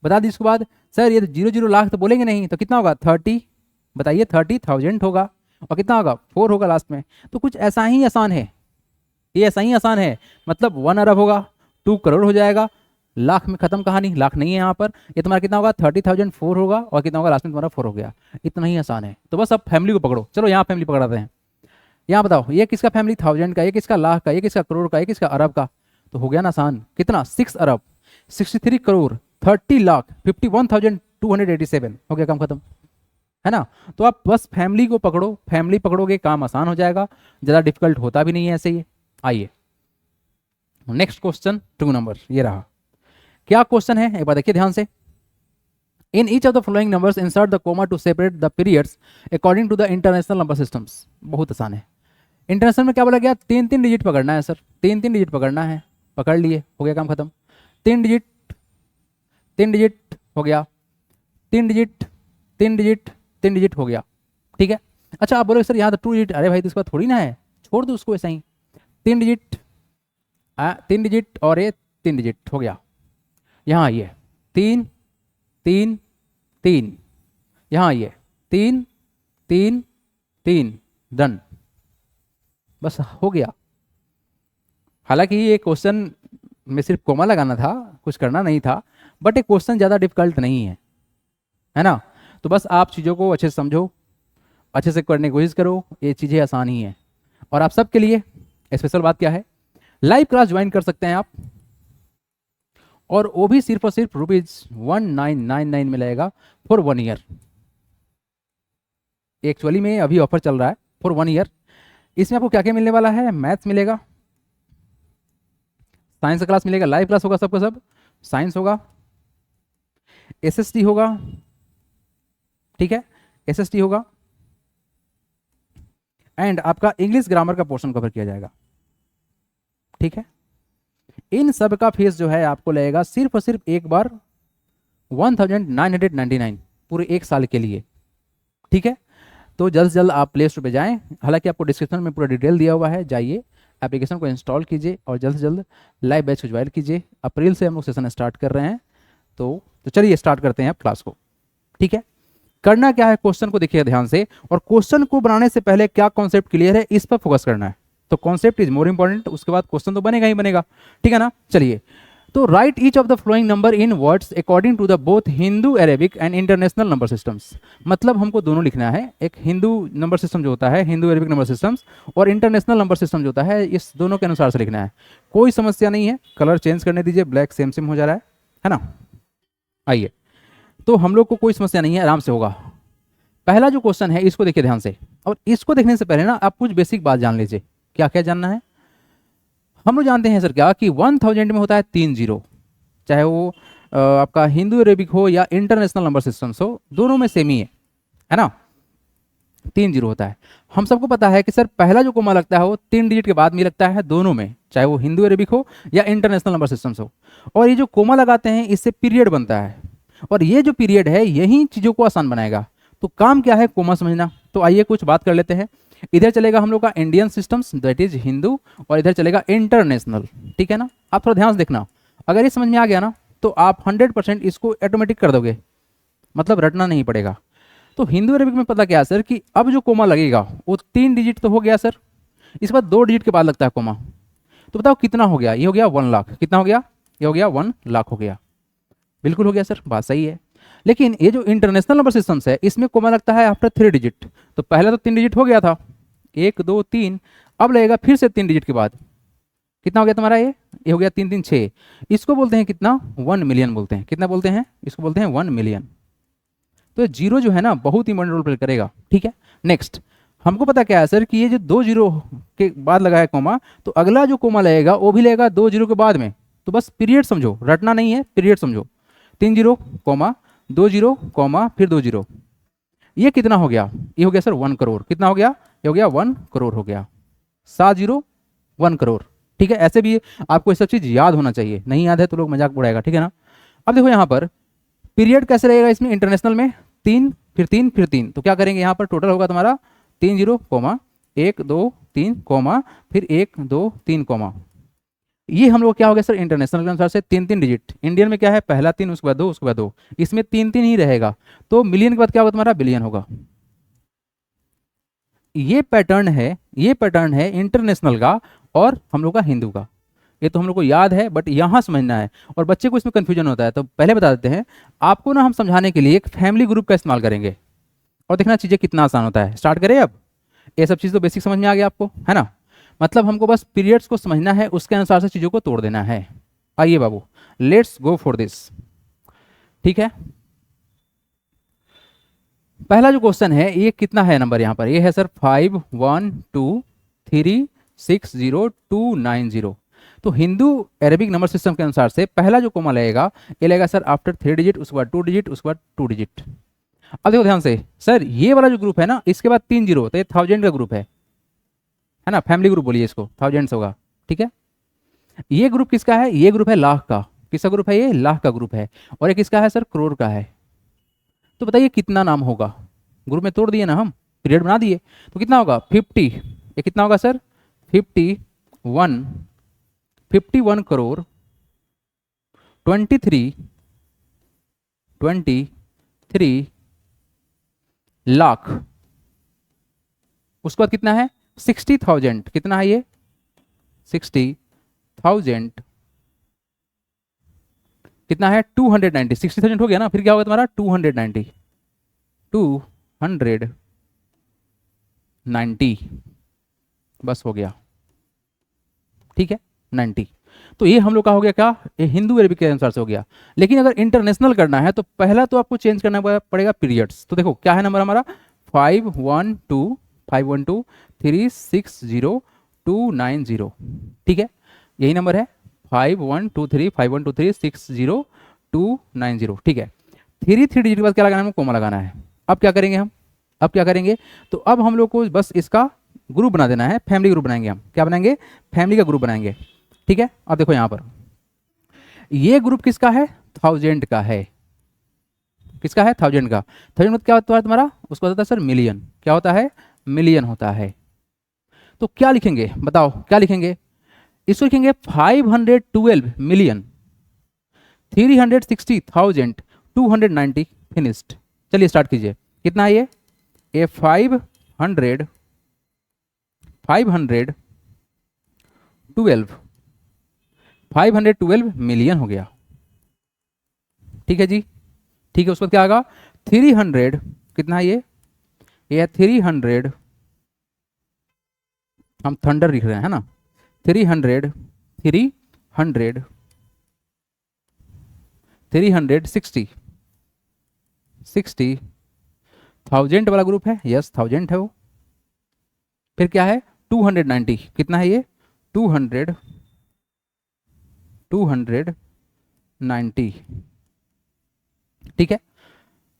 बता दी इसके बाद। सर ये 0 लाख तो बोलेंगे नहीं, तो कितना होगा 30, बताइए 30,000 होगा, और कितना होगा 4 होगा लास्ट में। तो कुछ ऐसा ही आसान है, ये ऐसा ही आसान है, मतलब 1 अरब होगा, 2 करोड़ हो जाएगा, लाख में खत्म कहानी, लाख नहीं है यहाँ पर। ये तुम्हारा कितना होगा 30,004 होगा, और कितना होगा लास्ट में तुम्हारा 4 हो गया, इतना ही आसान है। तो बस अब फैमिली को पकड़ो, चलो यहाँ फैमिली पकड़ाते हैं। यहाँ बताओ ये किसका फैमिली 1000 का, ये किसका लाख का, ये किसका करोड़ का, ये किसका अरब का। तो हो गया ना आसान, कितना 6 अरब 63 करोड़ 30 लाख 51,287 हो गया, काम खत्म, है ना। तो आप बस फैमिली को पकड़ो, फैमिली पकड़ोगे काम आसान हो जाएगा, ज़्यादा डिफिकल्ट होता भी नहीं है ऐसे ही। आइए नेक्स्ट क्वेश्चन 2 नंबर, ये रहा। क्या क्वेश्चन है एक बार देखिए ध्यान से। In each of the following numbers insert the comma to separate the periods according to the international number systems. बहुत आसान है। इंटरनेशनल में क्या बोला गया, 3 डिजिट पकड़ना है सर, 3 डिजिट पकड़ना है, पकड़ लिए, हो गया काम खत्म। 3 डिजिट, 3 डिजिट हो गया, 3 डिजिट, 3 डिजिट, 3 डिजिट हो गया, ठीक है। अच्छा आप बोलोगे सर यहाँ तो 2 डिजिट, अरे भाई तो इसका थोड़ी ना है, छोड़ दो उसको ऐसा ही। 3 डिजिट, 3 डिजिट और ये 3 डिजिट हो गया। यहाँ आइए 3 3 3, यहाँ आइए 3 3 3, डन, बस हो गया। हालांकि ये क्वेश्चन में सिर्फ कोमा लगाना था, कुछ करना नहीं था, बट ये क्वेश्चन ज़्यादा डिफिकल्ट नहीं है ना। तो बस आप चीज़ों को अच्छे से समझो, अच्छे से करने की कोशिश करो, ये चीज़ें आसान ही हैं। और आप सबके लिए स्पेशल बात क्या है, लाइव क्लास ज्वाइन कर सकते हैं आप, और वो भी सिर्फ और सिर्फ ₹1999 में लगेगा फॉर 1 ईयर। एक्चुअली में अभी ऑफर चल रहा है फॉर 1 ईयर। इसमें आपको क्या क्या मिलने वाला है, मैथ्स मिलेगा, साइंस का क्लास मिलेगा, लाइव क्लास होगा सबका सब, साइंस होगा, एसएसटी होगा, ठीक है, एसएसटी होगा, एंड आपका इंग्लिश ग्रामर का पोर्शन कवर किया जाएगा, ठीक है। इन सब का फीस जो है आपको लगेगा सिर्फ और सिर्फ एक बार 1999 पूरे 1 साल के लिए, ठीक है। तो जल्द से जल्द आप प्ले स्टोर पर जाएं, हालांकि आपको डिस्क्रिप्शन में पूरा डिटेल दिया हुआ है, जाइए एप्लीकेशन को इंस्टॉल कीजिए और जल्द से जल्द लाइव बैच को ज्वाइन कीजिए। अप्रैल से हम लोग सेशन स्टार्ट कर रहे हैं, तो चलिए स्टार्ट करते हैं आप क्लास को, ठीक है। करना क्या है, क्वेश्चन को देखिए ध्यान से, और क्वेश्चन को बनाने से पहले क्या कॉन्सेप्ट क्लियर है इस पर फोकस करना है। तो कॉन्सेप्ट इज मोर इंपॉर्टेंट, उसके बाद क्वेश्चन तो बनेगा ही बनेगा, ठीक है ना। चलिए, तो write each of the following number in words according to the both Hindu Arabic and international number systems. मतलब हमको दोनों लिखना है, एक हिंदू नंबर सिस्टम जो होता है, हिंदू अरेबिक नंबर सिस्टम्स, और इंटरनेशनल नंबर सिस्टम जो होता है, इस दोनों के अनुसार से लिखना है। कोई समस्या नहीं है, कलर चेंज करने दीजिए, ब्लैक सेम सेम हो जा रहा है ना। आइए, तो हम लोग को कोई समस्या नहीं है, आराम से होगा। पहला जो क्वेश्चन है इसको देखिए ध्यान से, और इसको देखने से पहले ना आप कुछ बेसिक बात जान लीजिए। क्या क्या जानना है, हम लोग जानते हैं सर क्या कि 1000 में होता है 3 जीरो, चाहे वो आपका हिंदू अरेबिक हो या इंटरनेशनल नंबर सिस्टम्स हो, दोनों में सेम ही है ना, 3 जीरो होता है। हम सबको पता है कि सर पहला जो कोमा लगता है वो 3 डिजिट के बाद में लगता है दोनों में, चाहे वो हिंदू अरेबिक हो या इंटरनेशनल नंबर सिस्टम्स हो। और ये जो कोमा लगाते हैं इससे पीरियड बनता है, और ये जो पीरियड है यही चीज़ों को आसान बनाएगा। तो काम क्या है, कोमा समझना। तो आइए कुछ बात कर लेते हैं। इधर चलेगा हम लोग का Indian systems that is Hindu, और इधर चलेगा इंटरनेशनल। ठीक है ना, आप थोड़ा ध्यान से देखना, अगर ये समझ में आ गया ना तो आप 100% इसको ऑटोमेटिक कर दोगे, मतलब रटना नहीं पड़ेगा। तो हिंदू अरबिक में पता क्या है सर कि अब जो कोमा लगेगा वो 3 डिजिट तो हो गया सर, इसके बाद 2 डिजिट के बाद लगता है कोमा। तो बताओ कितना हो गया, ये हो गया 1 लाख, कितना हो गया, ये हो गया 1 लाख हो गया। बिल्कुल हो गया सर, बात सही है। लेकिन ये जो इंटरनेशनल नंबर सिस्टम्स है इसमें कोमा लगता है आफ्टर 3 डिजिट। तो पहले तो 3 डिजिट हो गया था, 1 2 3, अब लगेगा फिर से 3 डिजिट के बाद। कितना हो गया तुम्हारा, ये हो गया 3 3 6। इसको बोलते हैं कितना, 1 मिलियन बोलते हैं। कितना बोलते हैं, इसको बोलते हैं 1 मिलियन। तो जीरो जो है ना बहुत इंपॉर्टेंट रोल प्ले करेगा। ठीक है, नेक्स्ट हमको पता क्या है सर कि ये जो 2 जीरो के बाद लगा है कोमा, तो अगला जो कोमा लगेगा वो भी लगेगा 2 जीरो के बाद में। तो बस पीरियड समझो, रटना नहीं है, पीरियड समझो। 3 जीरो कोमा 2 जीरो कोमा फिर 2 जीरो, ये कितना हो गया, ये हो गया सर 1 करोड़। कितना हो गया, ये हो गया 1 करोड़ हो गया। 7 जीरो 1 करोड़। ठीक है, ऐसे भी आपको ये सब चीज़ याद होना चाहिए, नहीं याद है तो लोग मजाक उड़ाएगा। ठीक है ना, अब देखो यहाँ पर पीरियड कैसे रहेगा इसमें, इंटरनेशनल में 3 फिर 3 फिर 3, तो क्या करेंगे यहाँ पर टोटल होगा तुम्हारा 3 जीरो कोमा 1 2 3 कोमा फिर 1 2 3 कोमा। ये हम लोग क्या हो गया सर इंटरनेशनल के अनुसार से 3 3 डिजिट। इंडियन में क्या है, पहला 3 उसके बाद 2 उसके बाद 2, इसमें 3 3 ही रहेगा। तो मिलियन के बाद क्या होगा तुम्हारा, बिलियन होगा। ये पैटर्न है इंटरनेशनल का और हम लोग का हिंदू का। ये तो हम लोग को याद है बट यहाँ समझना है, और बच्चे को इसमें कंफ्यूजन होता है। तो पहले बता देते हैं आपको ना, हम समझाने के लिए एक फैमिली ग्रुप का इस्तेमाल करेंगे और देखना चीज़ें कितना आसान होता है। स्टार्ट करें अब, ये सब चीज़ तो बेसिक समझ में आ गया आपको, है ना। मतलब हमको बस पीरियड्स को समझना है, उसके अनुसार से चीज़ों को तोड़ देना है। आइए बाबू, लेट्स गो फॉर दिस। ठीक है, पहला जो क्वेश्चन है ये कितना है नंबर यहाँ पर, ये है सर 5 1 2 3 6 0 2 9 0। तो हिंदू अरेबिक नंबर सिस्टम के अनुसार से पहला जो कोमा लगेगा ये लगेगा सर आफ्टर 3 डिजिट, उसके बाद 2 डिजिट, उसके बाद 2 डिजिट। अब देखो ध्यान से सर, ये वाला जो ग्रुप है ना इसके बाद 3 जीरो, तो ये 1000 का ग्रुप है ना, फैमिली ग्रुप बोलिए इसको, 1000 होगा। ठीक है, ये ग्रुप किसका है, ये ग्रुप है लाख का। किसका ग्रुप है, ये लाख का ग्रुप है। और ये किसका है सर, करोड़ का है। तो बताइए कितना नाम होगा, ग्रुप में तोड़ दिए ना हम, पीरियड बना दिए, तो कितना होगा 50। ये कितना होगा सर 51 करोड़ 23 लाख। उसके बाद कितना है 60,000। कितना है ये 60,000। कितना है 290। 60,000 हो गया ना, फिर क्या होगा तुम्हारा 290 बस हो गया। ठीक है 90। तो ये हम लोग का हो गया क्या, ये हिंदू अरबिक के अनुसार से हो गया। लेकिन अगर इंटरनेशनल करना है तो पहला तो आपको चेंज करना पड़ेगा पीरियड्स। तो देखो क्या है नंबर हमारा 512 3 6 0 2 9 0। ठीक है, यही नंबर है 5123 6 0 2 9 0। ठीक है, 3 डिजिट के बाद क्या लगाना है, कोमा लगाना है। अब क्या करेंगे हम, अब क्या करेंगे, तो अब हम लोग को बस इसका ग्रुप बना देना है, फैमिली ग्रुप बनाएंगे हम। क्या बनाएंगे, फैमिली का ग्रुप बनाएंगे। ठीक है, अब देखो यहां पर ये ग्रुप किसका है, 1000 का है। किसका है, 1000 का। 1000 क्या होता है तुम्हारा, उसको होता है सर मिलियन। क्या होता है, मिलियन होता है। तो क्या लिखेंगे बताओ, क्या लिखेंगे, इसको लिखेंगे 512 मिलियन 360,290 फिनिश्ड। चलिए स्टार्ट कीजिए, कितना है ये 512 मिलियन हो गया। ठीक है जी, ठीक है। उसके बाद क्या आएगा 300, कितना है ये है 300, हम थंडर लिख रहे हैं है ना, 360 1000 वाला ग्रुप है, यस 1000 है वो। फिर क्या है 290, कितना है ये 290। ठीक है,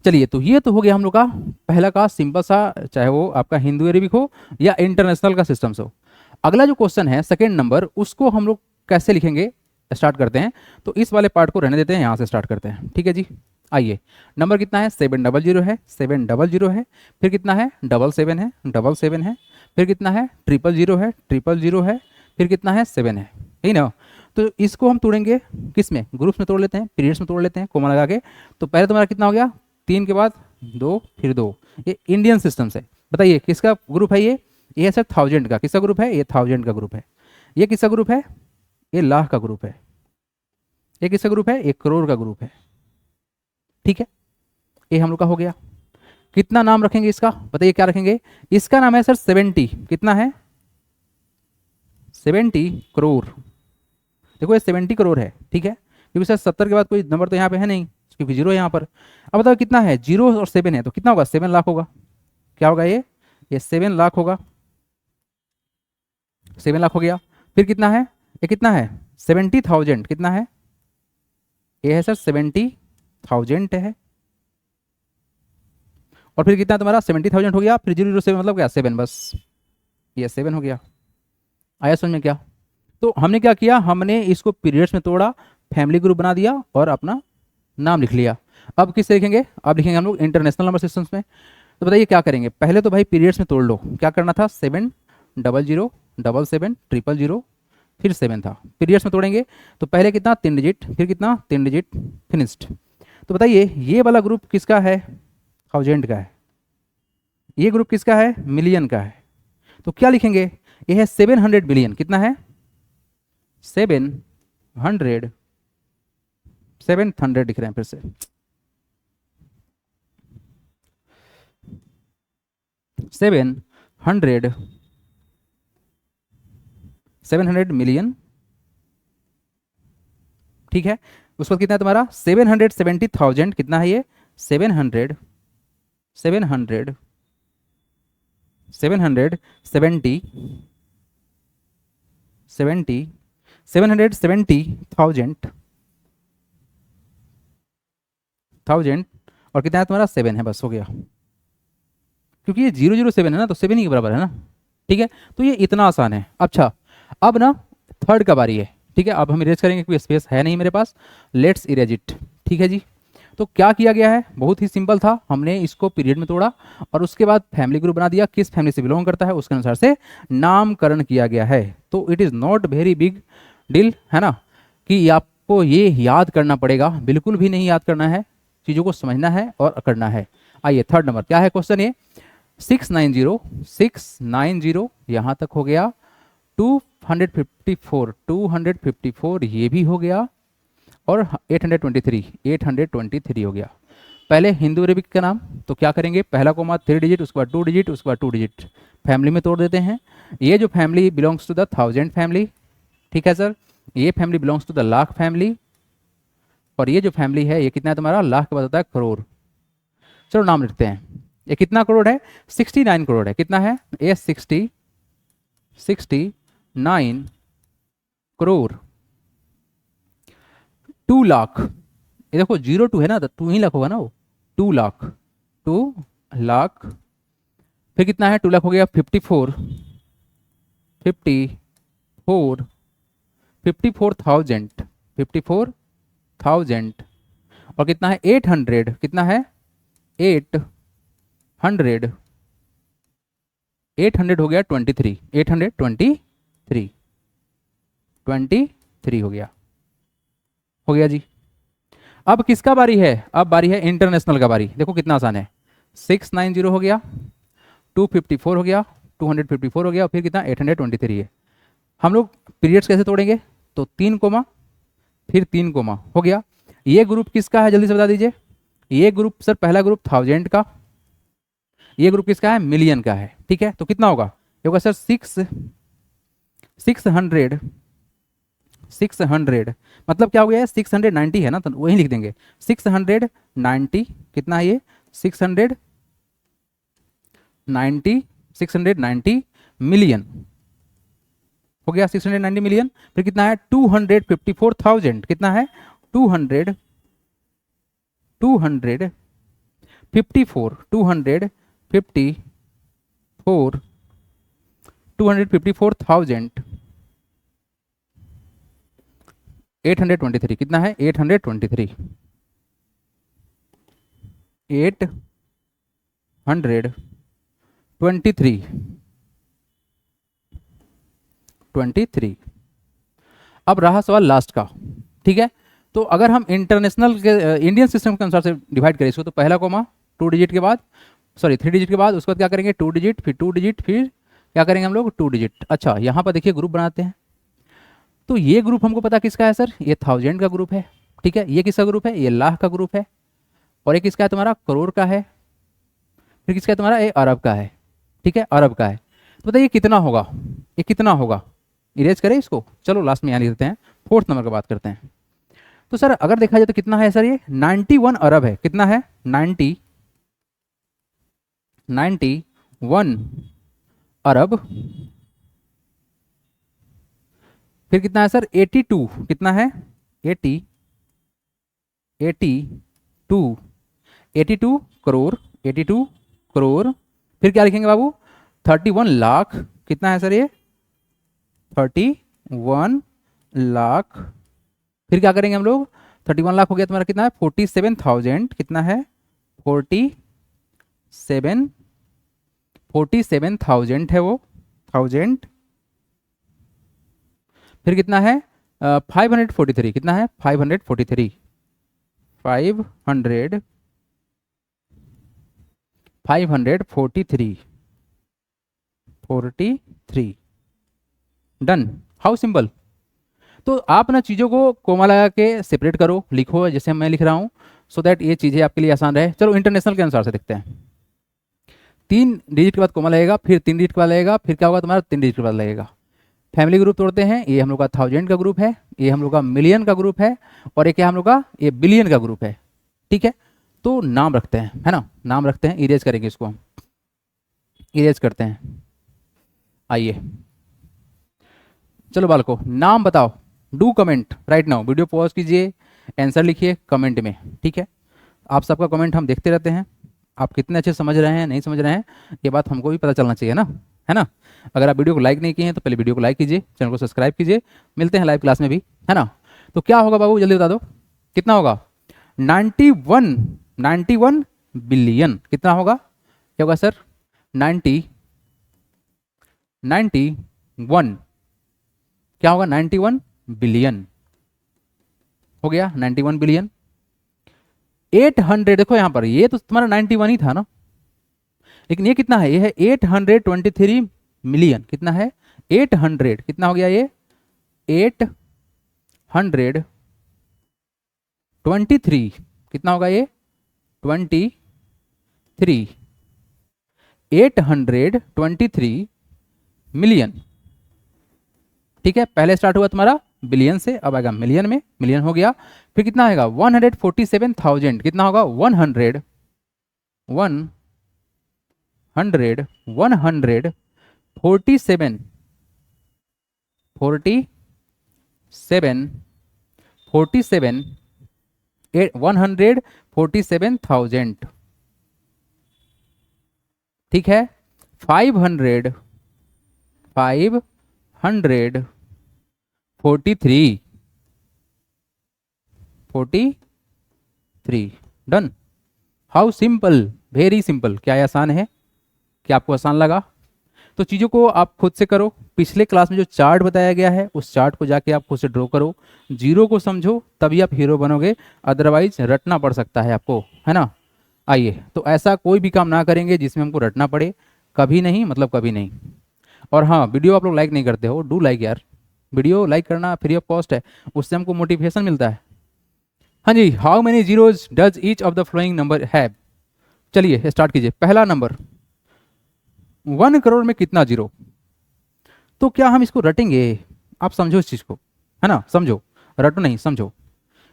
चलिए तो ये तो हो गया हम लोग का पहला का सिंपल सा, चाहे वो आपका हिंदू अरेबिक हो या इंटरनेशनल का सिस्टम हो। अगला जो क्वेश्चन है सेकंड नंबर, उसको हम लोग कैसे लिखेंगे स्टार्ट करते हैं। तो इस वाले पार्ट को रहने देते हैं, यहाँ से स्टार्ट करते हैं। ठीक है जी, आइए नंबर कितना है 700 है, 700 है। फिर कितना है 77 है, 77 है। फिर कितना है, 000 है, 000 है, फिर कितना है, 7 है, यही ना। तो इसको हम तोड़ेंगे किस में, ग्रुप्स में तोड़ लेते हैं, पीरियड्स में तोड़ लेते हैं कोमा लगा के। तो पहले तुम्हारा कितना हो गया, 3 के बाद 2 फिर 2। ये इंडियन सिस्टम से बताइए किसका ग्रुप है ये है सर 1000 का। किसका ग्रुप है, ये 1000 का ग्रुप है। ये किसका ग्रुप है, ये लाख का ग्रुप है। ये किसका ग्रुप है, 1 करोड़ का ग्रुप है। ठीक है, ये हम लोग का हो गया। कितना नाम रखेंगे इसका, बताइए क्या रखेंगे। इसका नाम है सर 70, कितना है, 70 करोड़। देखो ये 70 करोड़ है, ठीक है, क्योंकि सर 70 के बाद कोई नंबर तो यहाँ पे है नहीं, क्योंकि जीरो है यहाँ पर। अब बताओ कितना है, 0 और 7 है तो कितना होगा, 7 लाख होगा। क्या होगा ये 7 लाख होगा, 7 लाख हो गया। फिर कितना है, ये कितना है, 70,000, कितना है, ये है सर 70,000 है। और फिर कितना तुम्हारा 70,000 हो गया, फिर 007 मतलब क्या, 7, बस ये 7 हो गया। आया समझ में क्या। तो हमने क्या किया, हमने इसको पीरियड्स में तोड़ा, फैमिली ग्रुप बना दिया और अपना नाम लिख लिया। अब किससे लिखेंगे, अब लिखेंगे हम लोग इंटरनेशनल नंबर सिस्टम्स में। तो बताइए क्या करेंगे, पहले तो भाई पीरियड्स में तोड़ लो। क्या करना था, 7 00 77 000 फिर 7 था, पीरियड्स में तोड़ेंगे। तो पहले कितना, 3 डिजिट, फिर कितना, 3 डिजिट, फिनिश्ड। तो बताइए ये वाला ग्रुप किसका है, 1000 का है। ये ग्रुप किसका है, मिलियन का है। तो क्या लिखेंगे, ये है 700 मिलियन, कितना है, 700 लिख रहे हैं फिर से, 700 मिलियन, ठीक है। उस पर कितना है तुम्हारा, 770,000, कितना है ये, 700 770 770,000 और कितना है तुम्हारा, 7 है, बस हो गया। क्योंकि ये 007 है ना, तो 7 ही के बराबर है ना, ठीक है। तो ये इतना आसान है। अच्छा अब ना थर्ड का बारी है, ठीक है। अब हम इरेज करेंगे क्योंकि स्पेस है नहीं मेरे पास, लेट्स इरेज इट, ठीक है जी। तो क्या किया गया है, बहुत ही सिंपल था, हमने इसको पीरियड में तोड़ा और उसके बाद फैमिली ग्रुप बना दिया, किस फैमिली से बिलोंग करता है उसके अनुसार से नामकरण किया गया है। तो it is not very big deal, है ना, कि आपको ये याद करना पड़ेगा, बिल्कुल भी नहीं याद करना है, चीज़ों को समझना है और करना है। आइए थर्ड नंबर क्या है क्वेश्चन, ये 690 यहाँ तक हो गया, 254 ये भी हो गया, और 823 हो गया। पहले हिंदू अरेबिक का नाम, तो क्या करेंगे, पहला कोमा 3 डिजिट, उसके बाद 2 डिजिट, उसके बाद 2 डिजिट, फैमिली में तोड़ देते हैं। ये जो family belongs to the 1000 family, ठीक है सर। ये family belongs to the lakh family, और ये जो फैमिली है ये कितना है तुम्हारा, लाख के बाद होता है करोड़। चलो नाम लिखते हैं, ये कितना करोड़ है, 69 करोड़ है, कितना है, ये 69 करोड़। 2 लाख, ये देखो 02 है ना, तो 2 ही लाख होगा ना वो, 2 लाख, 2 लाख। फिर कितना है, 2 लाख हो गया, 54,000 और कितना है, 800, कितना है, 800 हो गया, 23, 823 हो गया जी। अब किसका बारी है, अब बारी है इंटरनेशनल का बारी। देखो कितना आसान है, 690 हो गया, 254 हो गया, 254 हो गया, और फिर कितना, 823 है। हम लोग पीरियड्स कैसे तोड़ेंगे, तो 3 कोमा फिर 3 कोमा हो गया। ये ग्रुप किसका है, जल्दी से बता दीजिए। ये ग्रुप सर पहला ग्रुप 1000 का, ये ग्रुप किसका है, मिलियन का है, ठीक है। तो कितना होगा, ये होगा सर 600 मतलब क्या हो गया है, 690 है ना, तो वही लिख देंगे 690, कितना है ये, 690 मिलियन हो गया, 690 मिलियन। फिर कितना है, 254,000, कितना है, 254 254,000 823, कितना है, 823 823 23। अब रहा सवाल लास्ट का, ठीक है। तो अगर हम इंटरनेशनल के इंडियन सिस्टम के अनुसार से डिवाइड करें इसको, तो पहला कोमा 2 डिजिट के बाद, सॉरी 3 डिजिट के बाद, उसके बाद क्या करेंगे 2 डिजिट, फिर 2 डिजिट, फिर क्या करेंगे हम लोग 2 डिजिट। अच्छा यहाँ पर देखिए ग्रुप बनाते हैं, तो ये ग्रुप हमको पता किसका है सर, ये 1000 का ग्रुप है, ठीक है। ये किसका ग्रुप है, ये लाख का ग्रुप है। और ये किसका है तुम्हारा, करोड़ का है। फिर किसका है तुम्हारा, ये अरब का है, ठीक है, अरब का है। तो बताइए कितना होगा, ये कितना होगा। इरेज करें इसको, चलो लास्ट में यहाँ लिख देते हैं, 4th नंबर का बात करते हैं। तो सर अगर देखा जाए तो कितना है सर, ये 91 अरब है। कितना है, 91 अरब। फिर कितना है सर, 82, कितना है 82 करोड़, 82 करोड़। फिर क्या लिखेंगे बाबू, 31 लाख। कितना है सर ये, 31 लाख। फिर क्या करेंगे हम लोग, 31 लाख हो गया तुम्हारा, कितना है 47,000। कितना है 47,000 है वो, 1000। फिर कितना है 543। कितना है 543, 543 डन। How simple. तो आप ना चीज़ों को कोमा लगा के सेपरेट करो, लिखो जैसे मैं लिख रहा हूँ, सो दैट ये चीज़ें आपके लिए आसान रहे। चलो इंटरनेशनल के अनुसार से देखते हैं। 3 डिजिट के बाद कोमा लगेगा, फिर 3 डिजिट के बाद लगेगा, फिर क्या होगा तुम्हारा 3 डिजिट के बाद लगेगा। फैमिली ग्रुप तोड़ते हैं, ये हम लोग का 1000 का ग्रुप है, ये हम लोग का मिलियन का ग्रुप है, और एक हम लोग का ये बिलियन का ग्रुप है, ठीक है। तो नाम रखते हैं, है ना, नाम रखते हैं, इरेज करेंगे इसको, हम इरेज करते हैं। आइए चलो बालको, नाम बताओ, do comment right now, video pause कीजिए, आंसर लिखिए कमेंट में, ठीक है। आप सबका कमेंट हम देखते रहते हैं, आप कितने अच्छे समझ रहे हैं नहीं समझ रहे हैं, ये बात हमको भी पता चलना चाहिए ना, है ना। अगर आप वीडियो को लाइक नहीं किए हैं तो पहले वीडियो को लाइक कीजिए, चैनल को सब्सक्राइब कीजिए। मिलते हैं लाइव क्लास में भी, है ना। तो क्या होगा बाबू, जल्दी बता दो कितना होगा, 91 बिलियन। कितना होगा, क्या होगा सर, 91 क्या होगा, 91 बिलियन हो गया, 91 बिलियन। 800, देखो यहां पर ये तो तुम्हारा 91 ही था ना, लेकिन ये कितना है, ये है 823 मिलियन। कितना है 800, कितना हो गया ये 823, कितना होगा ये 23, 823 मिलियन, ठीक है। पहले स्टार्ट हुआ तुम्हारा बिलियन से, अब आएगा मिलियन में, मिलियन हो गया। फिर कितना आएगा 147,000। कितना होगा 147 147,000, ठीक है। 543 done. How simple, very simple. क्या ये आसान है, क्या आपको आसान लगा। तो चीज़ों को आप खुद से करो, पिछले क्लास में जो चार्ट बताया गया है उस चार्ट को जाके आप खुद से ड्रॉ करो, जीरो को समझो, तभी आप हीरो बनोगे, अदरवाइज रटना पड़ सकता है आपको, है ना। आइए, तो ऐसा कोई भी काम ना करेंगे जिसमें हमको रटना पड़े, कभी नहीं, मतलब कभी नहीं। और हाँ, वीडियो आप लोग लाइक नहीं करते हो, डू लाइक यार, वीडियो लाइक करना फ्री ऑफ कॉस्ट है, उससे हमको मोटिवेशन मिलता है। हाँ जी, how many zeros does each of the following number have. चलिए स्टार्ट कीजिए। पहला नंबर 1 करोड़ में कितना जीरो। तो क्या हम इसको रटेंगे, आप समझो इस चीज़ को, है ना, समझो, रटो नहीं, समझो।